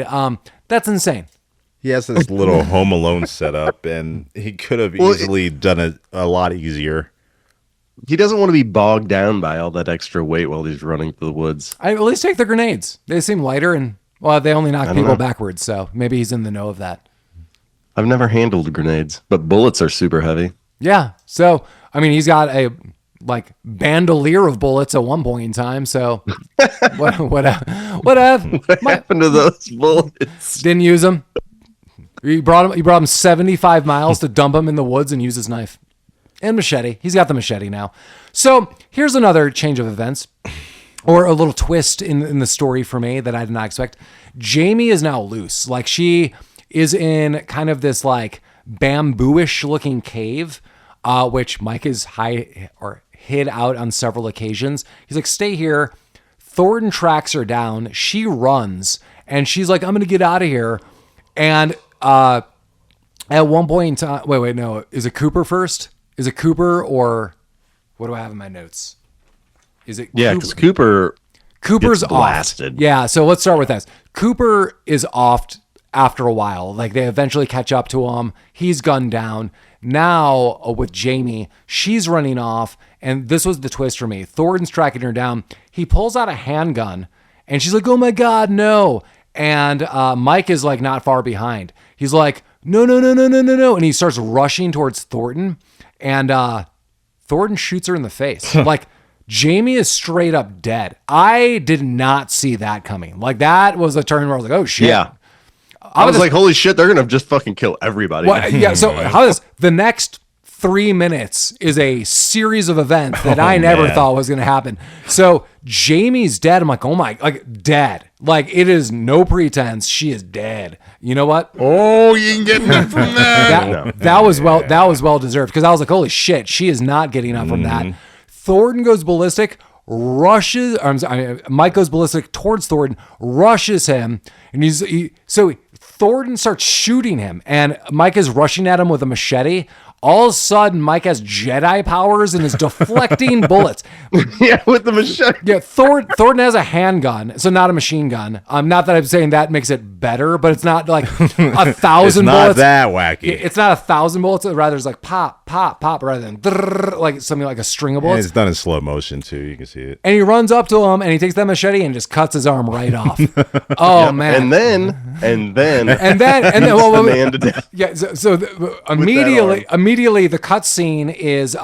That's insane. He has this little Home Alone setup, and he could have easily done it a lot easier. He doesn't want to be bogged down by all that extra weight while he's running through the woods. At least take the grenades. They seem lighter, and well, they only knock people backwards, so maybe he's in the know of that. I've never handled grenades, but bullets are super heavy. Yeah. So, I mean, he's got a bandolier of bullets at one point in time. So, what happened to those bullets? Didn't use them. He brought him 75 miles to dump him in the woods and use his knife and machete. He's got the machete now. So here's another change of events, or a little twist in the story for me that I did not expect. Jaimy is now loose. Like, she is in kind of this like bamboo-ish looking cave, which Mike is hid out on several occasions. He's like, stay here. Thornton tracks her down. She runs and she's like, I'm going to get out of here. And at one point in time, wait, no. Is it Cooper first? Is it Cooper, or what do I have in my notes? Is it Yeah, because Cooper's blasted. Off. Yeah, so let's start with this. Cooper is off after a while. Like, they eventually catch up to him. He's gunned down. Now, with Jaimy, she's running off, and this was the twist for me. Thornton's tracking her down. He pulls out a handgun, and she's like, oh my God, no. And Mike is like not far behind. He's like, no. And he starts rushing towards Thornton, and Thornton shoots her in the face. Like, Jaimy is straight up dead. I did not see that coming. Like, that was a turn where I was like, oh shit. Yeah. I was like, holy shit, they're going to just fucking kill everybody. Well, yeah, so how does the next 3 minutes is a series of events that I never thought was going to happen. So Jamie's dead. I'm like, oh my, like dead. Like, it is no pretense. She is dead. You know what? Oh, you can get me from that. That was well deserved, because I was like, holy shit, she is not getting up from that. Thornton goes ballistic, Mike goes ballistic towards Thornton, rushes him, and so Thornton starts shooting him, and Mike is rushing at him with a machete. All of a sudden, Mike has Jedi powers and is deflecting bullets. Yeah, with the machete. Yeah, Thornton has a handgun, so not a machine gun. Not that I'm saying that makes it better, but it's not like 1,000 bullets. It's not that wacky. It's not 1,000 bullets. Rather, it's like pop, pop, pop, rather than like something like a string of bullets. And it's done in slow motion too. You can see it. And he runs up to him, and he takes that machete and just cuts his arm right off. Oh man! And then well, man to death. Yeah. So immediately the cut scene is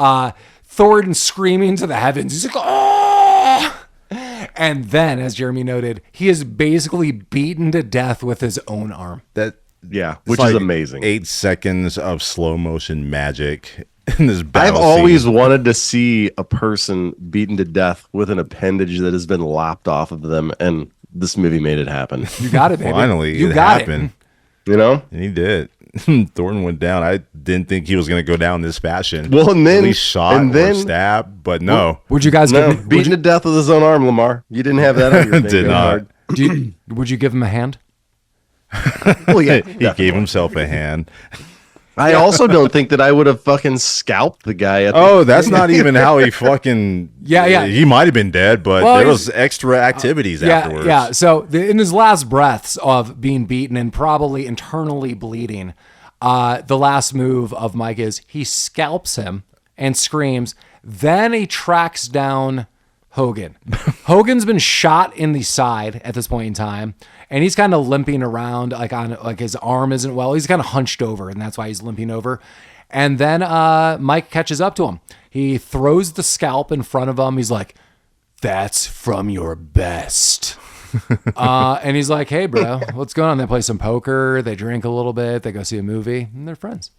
Thornton screaming to the heavens. He's like, oh! And then, as Jeremy noted, he is basically beaten to death with his own arm. Which is amazing. 8 seconds of slow motion magic in this battle I've always wanted to see a person beaten to death with an appendage that has been lopped off of them, and this movie made it happen. You got it, baby. Finally, it happened. You know? And he did. Thornton went down. I didn't think he was going to go down this fashion. Well, and then at least shot or stabbed, but no. Would you guys beaten to death with his own arm, Lamar? You didn't have that. On your did not. Would you give him a hand? Well, yeah, he gave himself a hand. I also don't think that I would have fucking scalped the guy. That's not even how he fucking. Yeah. He might have been dead, but there was extra activities afterwards. Yeah. So in his last breaths of being beaten and probably internally bleeding, the last move of Mike is he scalps him and screams. Then he tracks down Hogan. Hogan's been shot in the side at this point in time, and he's kind of limping around, like his arm isn't well. He's kind of hunched over, and that's why he's limping over. And then Mike catches up to him. He throws the scalp in front of him. He's like, "That's from your best." And he's like, "Hey, bro, what's going on?" They play some poker. They drink a little bit. They go see a movie, and they're friends.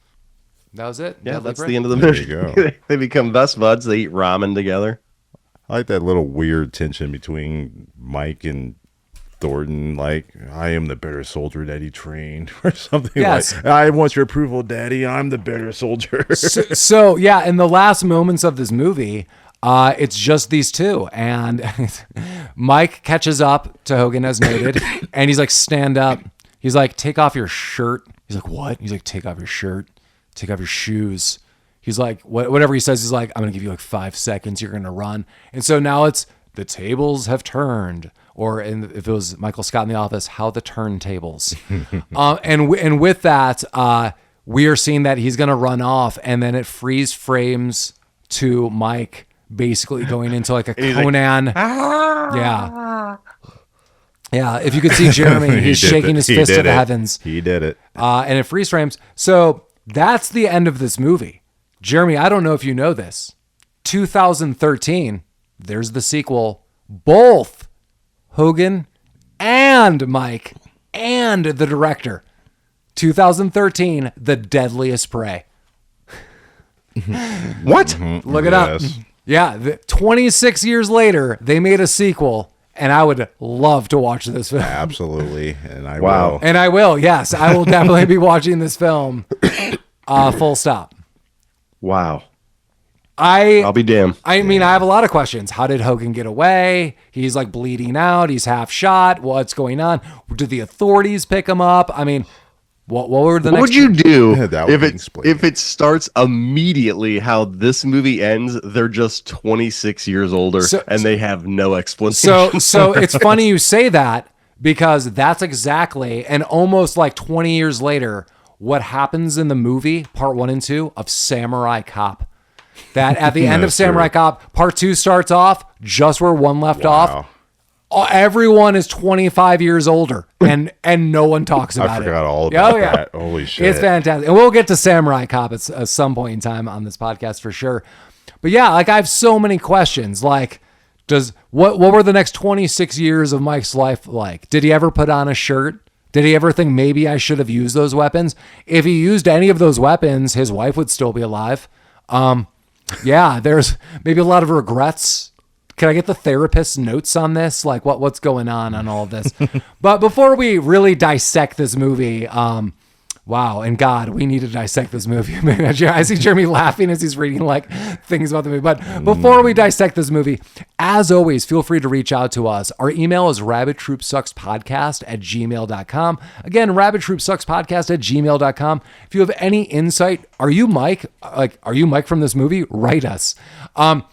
That was it. Yeah, that's the end of the movie. There you go. They become best buds. They eat ramen together. I like that little weird tension between Mike and Thornton, like, I am the better soldier that he trained, or something. Yes. Like, I want your approval, Daddy. I'm the better soldier. So yeah, in the last moments of this movie, it's just these two, and Mike catches up to Hogan as noted, and he's like, stand up. He's like, take off your shirt. He's like, what? He's like, take off your shirt, take off your shoes. He's like, whatever he says, he's like, I'm going to give you like 5 seconds. You're going to run. And so now it's the tables have turned. or if it was Michael Scott in The Office, how the turntables. And with that, we are seeing that he's going to run off, and then it freeze frames to Mike basically going into like a Conan. Yeah. Yeah. If you could see Jeremy, he's shaking his fist to the heavens. He did it. And it freeze frames. So that's the end of this movie. Jeremy, I don't know if you know this. 2013, there's the sequel. Both Hogan and Mike and the director. 2013, The Deadliest Prey. What? Look it up. Yeah, 26 years later, they made a sequel, and I would love to watch this film. Absolutely, and I Wow. will. And I will, yes. I will definitely be watching this film. Full stop. Wow. I'll be damned. I mean, I have a lot of questions. How did Hogan get away? He's like bleeding out. He's half shot. What's going on? Did the authorities pick him up? I mean, what were the next? What would you do Yeah, that would explain if it starts immediately how this movie ends? They're just 26 years older and they have no explanation. So it's funny you say that, because that's exactly, and almost like 20 years later, what happens in the movie, part 1 and 2 of Samurai Cop. That at the end of Samurai Cop, part 2 starts off just where 1 left off. Everyone is 25 years older, and no one talks about it. I forgot all about that. Holy shit. It's fantastic. And we'll get to Samurai Cop at some point in time on this podcast for sure. But yeah, like I have so many questions. Like, what were the next 26 years of Mike's life like? Did he ever put on a shirt? Did he ever think maybe I should have used those weapons? If he used any of those weapons, his wife would still be alive. Yeah, there's maybe a lot of regrets. Can I get the therapist's notes on this? Like what's going on all of this? But before we really dissect this movie, wow, and God, we need to dissect this movie. I see Jeremy laughing as he's reading like things about the movie. But before we dissect this movie, as always, feel free to reach out to us. Our email is rabbittroopsuckspodcast@gmail.com. Again, rabbittroopsuckspodcast@gmail.com. If you have any insight, are you Mike? Are you Mike from this movie? Write us. Are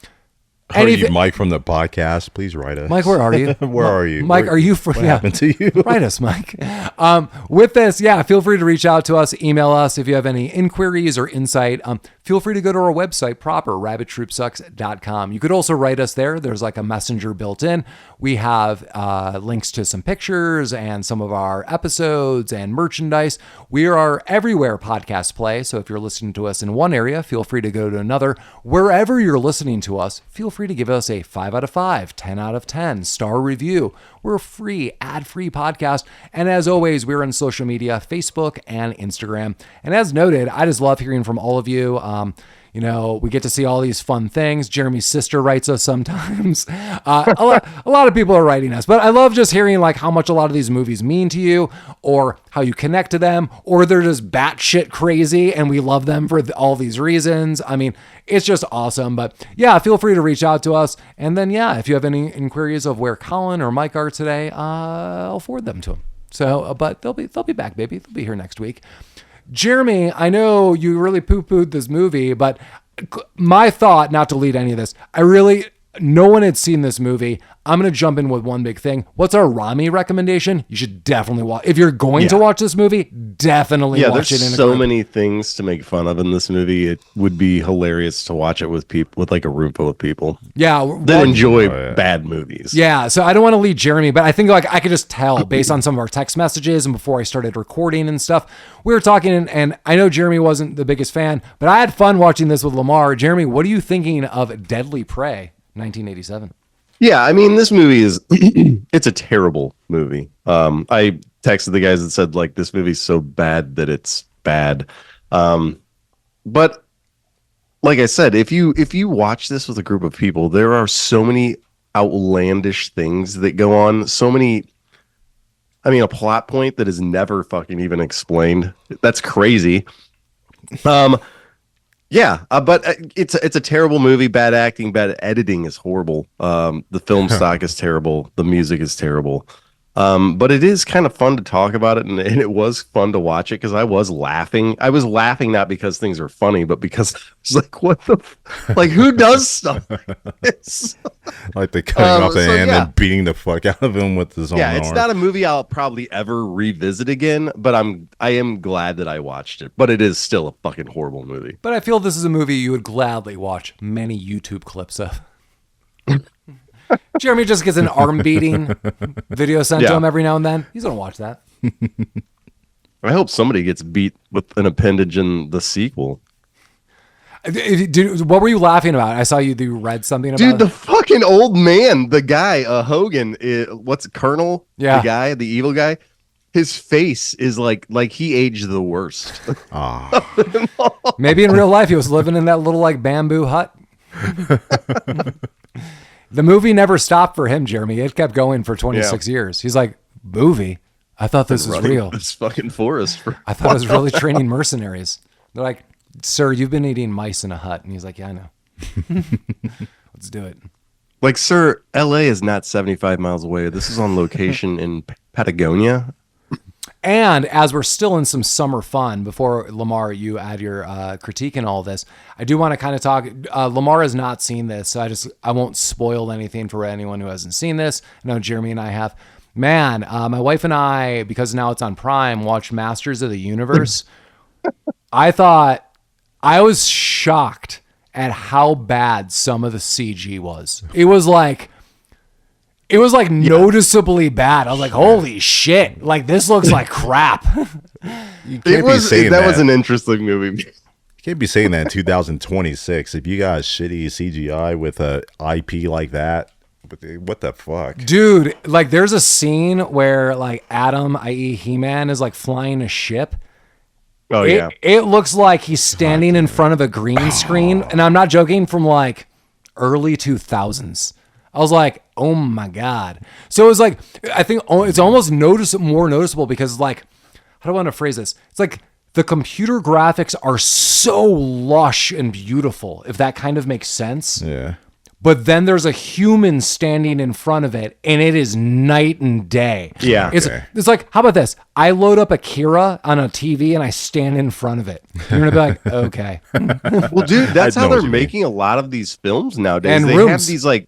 you Mike from the podcast? Please write us. Mike, where are you? Where are you? Mike, are you What happened to you? Write us, Mike. With this, yeah, feel free to reach out to us, email us if you have any inquiries or insight. Feel free to go to our website proper, rabbittroopsucks.com. You could also write us there. There's like a messenger built in. We have links to some pictures and some of our episodes and merchandise. We are everywhere podcasts play. So if you're listening to us in one area, feel free to go to another. Wherever you're listening to us, feel free to give us a 5 out of 5, 10 out of 10 star review. We're a free, ad-free podcast. And as always, we're on social media, Facebook and Instagram. And as noted, I just love hearing from all of you. You know, we get to see all these fun things. Jeremy's sister writes us sometimes. A lot of people are writing us, but I love just hearing like how much a lot of these movies mean to you, or how you connect to them, or they're just batshit crazy and we love them for all these reasons. I mean, it's just awesome. But yeah, feel free to reach out to us. And then, yeah, if you have any inquiries of where Colin or Mike are today, I'll forward them to them. So, but they'll be back, baby. They'll be here next week. Jeremy, I know you really poo-pooed this movie, but my thought, not to lead any of this, no one had seen this movie. I'm going to jump in with one big thing. What's our Rami recommendation? You should definitely watch. If you're going to watch this movie, definitely watch it in a so group. many things to make fun of in this movie. It would be hilarious to watch it with people, with like a room full of people that enjoy bad movies. Yeah, so I don't want to lead Jeremy, but I think like I could just tell based on some of our text messages and before I started recording and stuff, we were talking, and I know Jeremy wasn't the biggest fan, but I had fun watching this with Lamar. Jeremy, what are you thinking of Deadly Prey, 1987? Yeah, I mean, this movie is, it's a terrible movie. I texted the guys that said, like, this movie's so bad that it's bad. But like I said, if you watch this with a group of people, there are so many outlandish things that go on. So many, I mean, a plot point that is never fucking even explained. That's crazy. Yeah, but it's a terrible movie. Bad acting, bad editing is horrible. The film stock is terrible. The music is terrible. But it is kind of fun to talk about it, and it was fun to watch it because I was laughing. I was laughing not because things are funny, but because it's like, what the, like, who does stuff like this? Like the cutting off the hand and beating the fuck out of him with his own arm. It's not a movie I'll probably ever revisit again, but I am glad that I watched it. But it is still a fucking horrible movie. But I feel this is a movie you would gladly watch many YouTube clips of. Jeremy just gets an arm beating video sent to him every now and then. He's gonna watch that. I hope somebody gets beat with an appendage in the sequel. Dude, what were you laughing about? I saw you read something about. Dude, the fucking old man, the guy, Hogan, what's Colonel? Yeah, the guy, the evil guy. His face is like he aged the worst. Maybe in real life he was living in that little like bamboo hut. The movie never stopped for him, Jeremy. It kept going for 26 years. He's like, movie? I thought this was real. This fucking forest. I thought I was really training mercenaries. They're like, sir, you've been eating mice in a hut. And he's like, yeah, I know. Let's do it. Like, sir, LA is not 75 miles away. This is on location in Patagonia. And as we're still in some summer fun, before Lamar, you add your critique in all this, I do want to kind of talk. Lamar has not seen this, so I won't spoil anything for anyone who hasn't seen this. I know Jeremy and I have. Man, my wife and I, because now it's on Prime, watched Masters of the Universe. I was shocked at how bad some of the CG was. It was like noticeably bad. I was like, holy shit. Like, this looks like crap. That was an interesting movie. You can't be saying that in 2026. If you got shitty CGI with a IP like that, what the fuck? Dude, like, there's a scene where, like, Adam, i.e. He-Man, is, like, flying a ship. Oh, yeah. It looks like he's standing in front of a green screen. And I'm not joking, from, like, early 2000s. I was like, oh my God. So it was like, I think it's almost more noticeable because, like, how do I want to phrase this? It's like the computer graphics are so lush and beautiful, if that kind of makes sense. Yeah. But then there's a human standing in front of it, and it is night and day. Yeah. It's like, how about this? I load up Akira on a TV and I stand in front of it. You're going to be like, okay. Well, dude, that's how they're making a lot of these films nowadays. And they rooms. have these, like,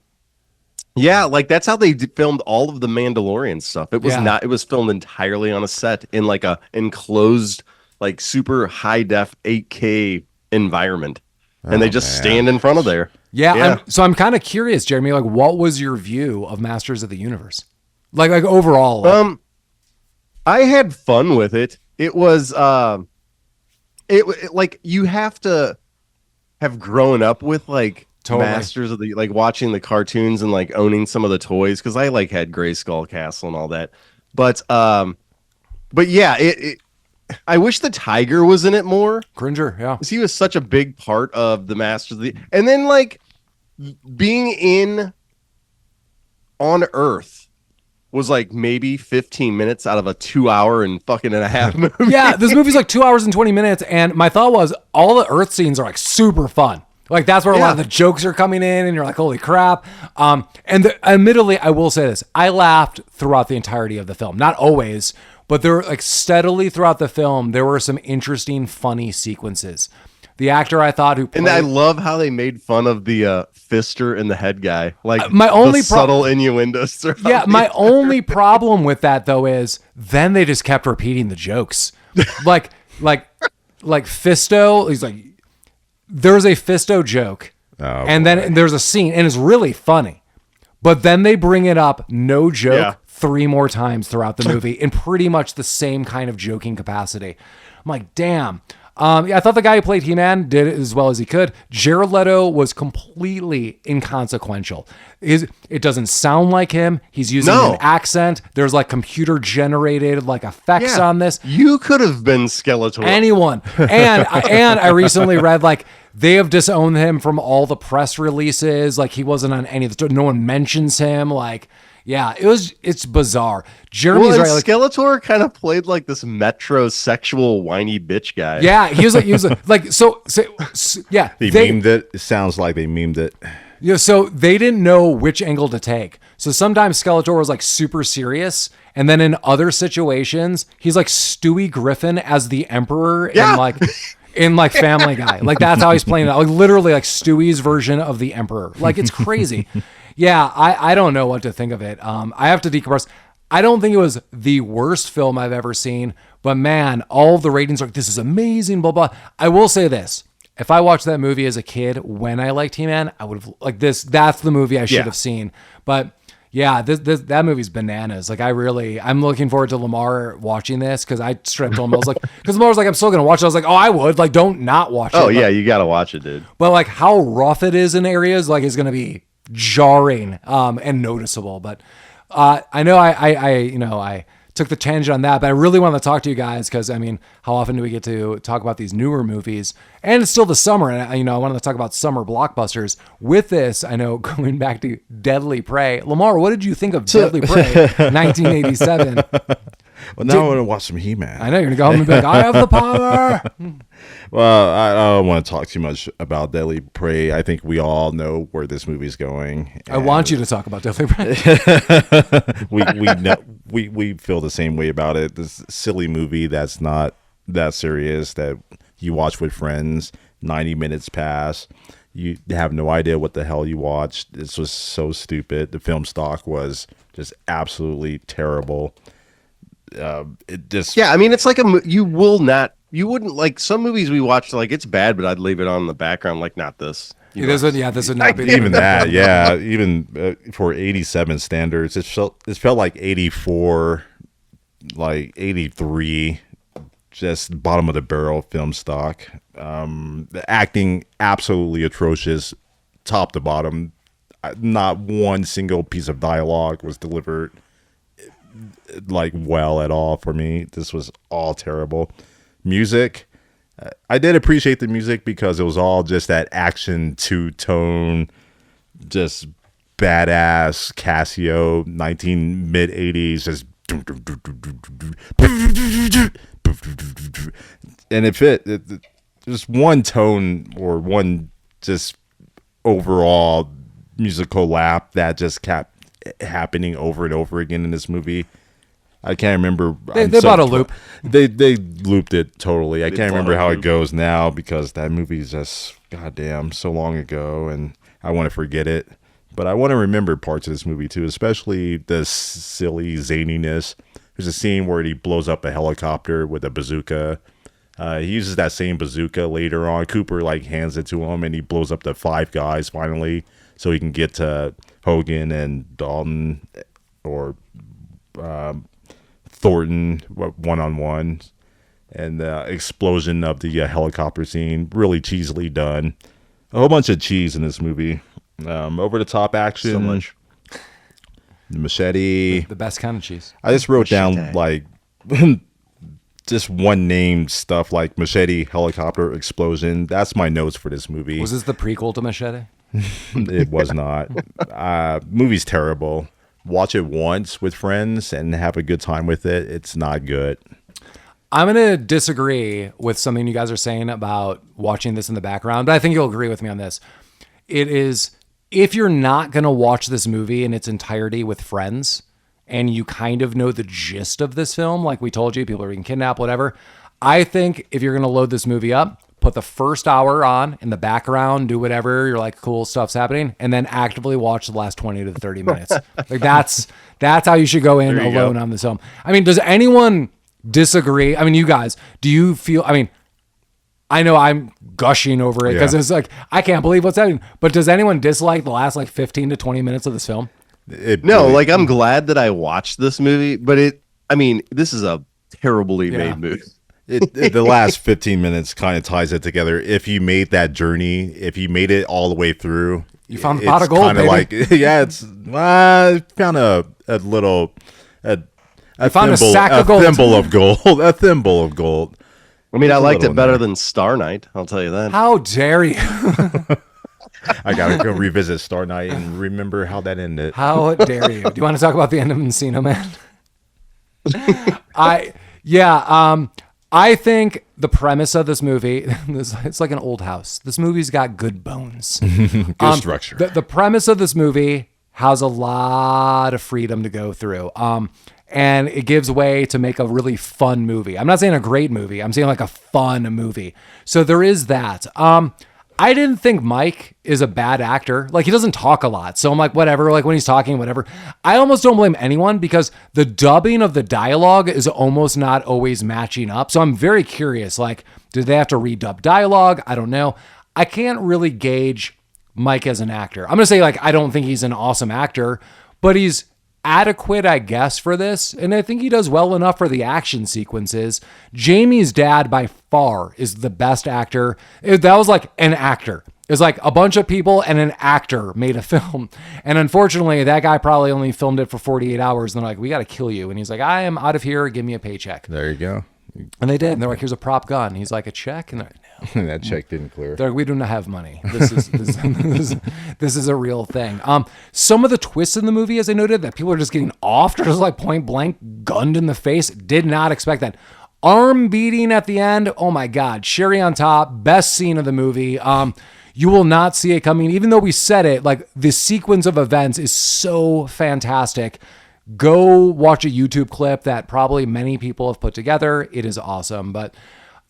yeah, like that's how they filmed all of the Mandalorian stuff. It was it was filmed entirely on a set in like a enclosed, like super high def 8K environment. And they just stand in front of there. Yeah. I'm kind of curious, Jeremy, like, what was your view of Masters of the Universe? Like overall. Like, I had fun with it. It was, like, you have to have grown up with, like, Masters of the, like, watching the cartoons and, like, owning some of the toys, because I, like, had Grayskull Castle and all that. But yeah, I wish the tiger was in it more. Cringer, yeah. Because he was such a big part of the Masters of the... And then, like, being on Earth was, like, maybe 15 minutes out of a 2-hour and fucking and a half movie. Yeah, this movie's like 2 hours and 20 minutes, and my thought was all the Earth scenes are, like, super fun. Like, that's where a lot of the jokes are coming in, and you're like, holy crap. Admittedly, I will say this. I laughed throughout the entirety of the film. Not always, but there were, like, steadily throughout the film, there were some interesting, funny sequences. The actor I thought who played... And I love how they made fun of the fister and the head guy. Like, my only subtle innuendos. Yeah, my only problem with that, though, is then they just kept repeating the jokes. Like Fisto, he's like... There's a Fisto joke, then there's a scene, and it's really funny. But then they bring it up, no joke, 3 more times throughout the movie in pretty much the same kind of joking capacity. I'm like, damn. I thought the guy who played He-Man did it as well as he could. Jared Leto was completely inconsequential. It doesn't sound like him. He's using an accent. There's like computer generated like effects on this. You could have been Skeletor. Anyone. And I recently read like they have disowned him from all the press releases. Like he wasn't on any of the. No one mentions him. Like. Yeah, it's bizarre. Jeremy's right. Like, Skeletor kind of played like this metrosexual whiny bitch guy. Yeah, he was like yeah. They memed it. It sounds like they memed it. Yeah, so they didn't know which angle to take. So sometimes Skeletor was like super serious, and then in other situations, he's like Stewie Griffin as the Emperor in like Family Guy. Like that's how he's playing it. Like literally like Stewie's version of the Emperor. Like it's crazy. Yeah, I don't know what to think of it. I have to decompress. I don't think it was the worst film I've ever seen, but man, all the ratings are like, this is amazing, blah, blah. I will say this. If I watched that movie as a kid when I liked He-Man, I would have like this. That's the movie I should have seen. But yeah, that movie's bananas. Like I'm looking forward to Lamar watching this because I straight up told him, I was like, because Lamar was like, I'm still going to watch it. I was like, oh, I would. Like, don't not watch it. Oh, yeah, you got to watch it, dude. But like how rough it is in areas, like is going to be jarring and noticeable. But I know I took the tangent on that, but I really wanted to talk to you guys because, I mean, how often do we get to talk about these newer movies? And it's still the summer, and I wanted to talk about summer blockbusters. With this, I know, going back to Deadly Prey. Lamar, what did you think of Deadly Prey, 1987? Well, now I want to watch some He-Man. I know, you're going to go home and be like, I have the power! Well, I don't want to talk too much about Deadly Prey. I think we all know where this movie's going. I want you to talk about Deadly Prey. We feel the same way about it. This silly movie that's not that serious that you watch with friends. 90 minutes pass. You have no idea what the hell you watched. This was so stupid. The film stock was just absolutely terrible. It just I mean, it's like you wouldn't like some movies we watched, like it's bad, but I'd leave it on in the background, like not this. This would not be even that. Yeah, even for 87 standards, it felt like 84, like 83, just bottom of the barrel film stock. The acting absolutely atrocious, top to bottom. Not one single piece of dialogue was delivered like well at all for me. This was all terrible. Music, I did appreciate the music because it was all just that action two-tone, just badass Casio mid 80s, just and it fit. Just one tone or one just overall musical lap that just kept happening over and over again in this movie. I can't remember. They bought a loop. They looped it totally. I can't remember how it goes now because that movie is just goddamn so long ago, and I want to forget it. But I want to remember parts of this movie too, especially the silly zaniness. There's a scene where he blows up a helicopter with a bazooka. He uses that same bazooka later on. Cooper like hands it to him, and he blows up the 5 guys finally, so he can get to Hogan and Dalton or Thornton one-on-one. And the explosion of the helicopter scene, really cheesily done. A whole bunch of cheese in this movie. Over the top action. So much. The machete. The best kind of cheese. I just wrote down like just one name stuff like machete, helicopter, explosion. That's my notes for this movie. Was this the prequel to Machete? It was not. Movie's terrible. Watch it once with friends and have a good time with it. It's not good. I'm going to disagree with something you guys are saying about watching this in the background, but I think you'll agree with me on this. It is, if you're not going to watch this movie in its entirety with friends and you kind of know the gist of this film, like we told you, people are being kidnapped, whatever, I think if you're going to load this movie up, put the first hour on in the background, do whatever, you're like, cool stuff's happening, and then actively watch the last 20 to 30 minutes. Like that's how you should go in alone on this film. I mean, does anyone disagree? I mean, you guys, do you feel, I mean, I know I'm gushing over it because it's like, I can't believe what's happening, but does anyone dislike the last like 15 to 20 minutes of this film? Like I'm glad that I watched this movie, but this is a terribly made movie. The last 15 minutes kind of ties it together. If you made that journey, if you made it all the way through, you found the pot of gold, baby. Like, it's found a little a found a sack of gold. Thimble of gold. A thimble of gold. I mean, I liked it better than Star Night. I'll tell you that. How dare you? I gotta go revisit Star Night and remember how that ended. How dare you? Do you want to talk about the end of Encino Man? I think the premise of this movie, it's like an old house. This movie's got good bones. Good structure. The premise of this movie has a lot of freedom to go through. And it gives way to make a really fun movie. I'm not saying a great movie. I'm saying like a fun movie. So there is that. I didn't think Mike is a bad actor. Like, he doesn't talk a lot. So I'm like, whatever. Like, when he's talking, whatever. I almost don't blame anyone because the dubbing of the dialogue is almost not always matching up. So I'm very curious. Like, did they have to redub dialogue? I don't know. I can't really gauge Mike as an actor. I'm going to say, like, I don't think he's an awesome actor, but he's adequate, I guess, for this. And I think he does well enough for the action sequences. Jaimy's dad by far is the best actor. That was like an actor. It's like a bunch of people and an actor made a film. And unfortunately, that guy probably only filmed it for 48 hours. And they're like, we got to kill you. And he's like, I am out of here. Give me a paycheck. There you go. And they did. And they're like, here's a prop gun. He's like, a check? And they're like, no. That check didn't clear. They're like, we do not have money. This is a real thing. Some of the twists in the movie, as I noted, that people are just getting offed or just like point blank gunned in the face. Did not expect that. Arm beating at the end. Oh my God. Cherry on top. Best scene of the movie. You will not see it coming. Even though we said it, like the sequence of events is so fantastic. Go watch a YouTube clip that probably many people have put together. It is awesome. But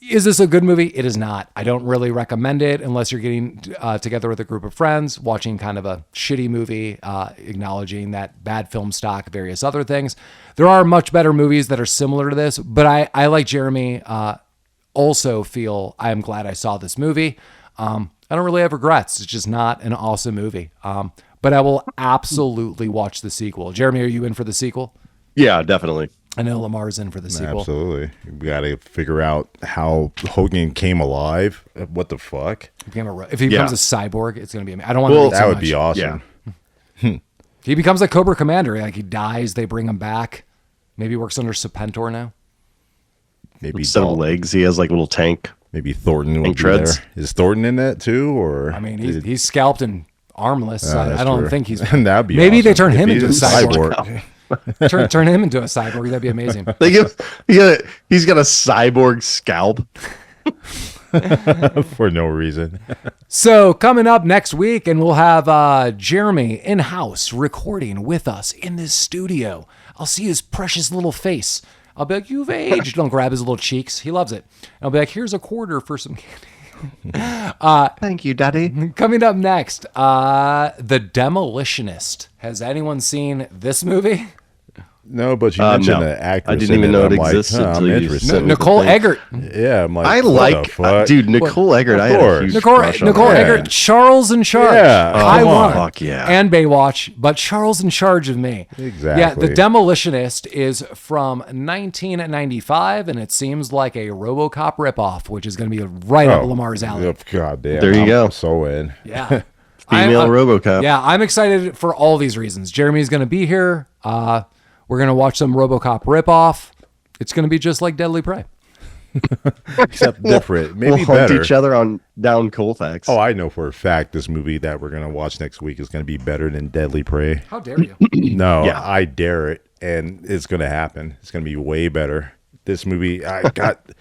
is this a good movie? It is not. I don't really recommend it unless you're getting together with a group of friends, watching kind of a shitty movie, acknowledging that bad film stock, various other things. There are much better movies that are similar to this, but I like Jeremy, also feel I am glad I saw this movie. I don't really have regrets. It's just not an awesome movie. But I will absolutely watch the sequel. Jeremy, are you in for the sequel? Yeah, definitely. I know Lamar's in for the sequel. Absolutely. We got to figure out how Hogan came alive. What the fuck? If he becomes a cyborg, it's going to be amazing. I don't want to read that so would much. be awesome. Yeah. He becomes a Cobra Commander. Like, he dies, they bring him back. Maybe he works under Serpentor now. Maybe Instead of legs, he has like a little tank. Maybe Thornton will be treads. there. Is Thornton in that too? Or I mean, he's scalped and armless. that's I don't true. think he's. That'd be maybe they awesome. turn him If into a he's cyborg. turn him into a cyborg. That'd be amazing. He's got a cyborg scalp. For no reason. So coming up next week, and we'll have Jeremy in-house recording with us in this studio. I'll see his precious little face. I'll be like, you've aged. Don't grab his little cheeks. He loves it. And I'll be like, here's a quarter for some candy. Thank you, Daddy. Coming up next, The Demolitionist. Has anyone seen this movie? No, but you mentioned no. the actress. I didn't even know it existed I'm until you interested. said it. Nicole Eggert. Yeah, I'm like, I what like, the fuck? dude, Nicole Eggert. I had a huge Nicole crush on Nicole her. Eggert, Charles in Charge. Yeah. I Come won. Fuck yeah. And Baywatch, but Charles in Charge of me. Exactly. Yeah, The Demolitionist is from 1995, and it seems like a RoboCop ripoff, which is going to be right up Lamar's alley. God damn. There you go. I'm so in. Yeah. Female RoboCop. Yeah, I'm excited for all these reasons. Jeremy's going to be here. We're going to watch some RoboCop ripoff. It's going to be just like Deadly Prey. Except different. Maybe we'll hunt better. each other down Colfax. Oh, I know for a fact this movie that we're going to watch next week is going to be better than Deadly Prey. How dare you? No, Yeah. I dare it. And it's going to happen. It's going to be way better. This movie, I got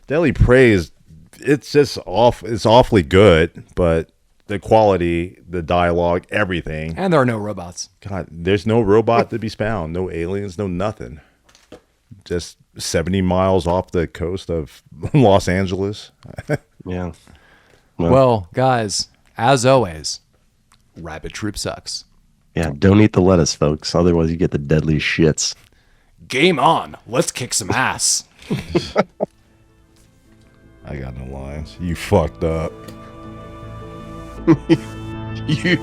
Deadly Prey it's just it's awfully good, but the quality, the dialogue, everything. And there are no robots. God, there's no robot to be found, no aliens, no nothing. Just 70 miles off the coast of Los Angeles. Yeah. Well, guys, as always, Rabbit Troop sucks. Yeah, don't eat the lettuce, folks. Otherwise, you get the deadly shits. Game on. Let's kick some ass. I got no lines. You fucked up. You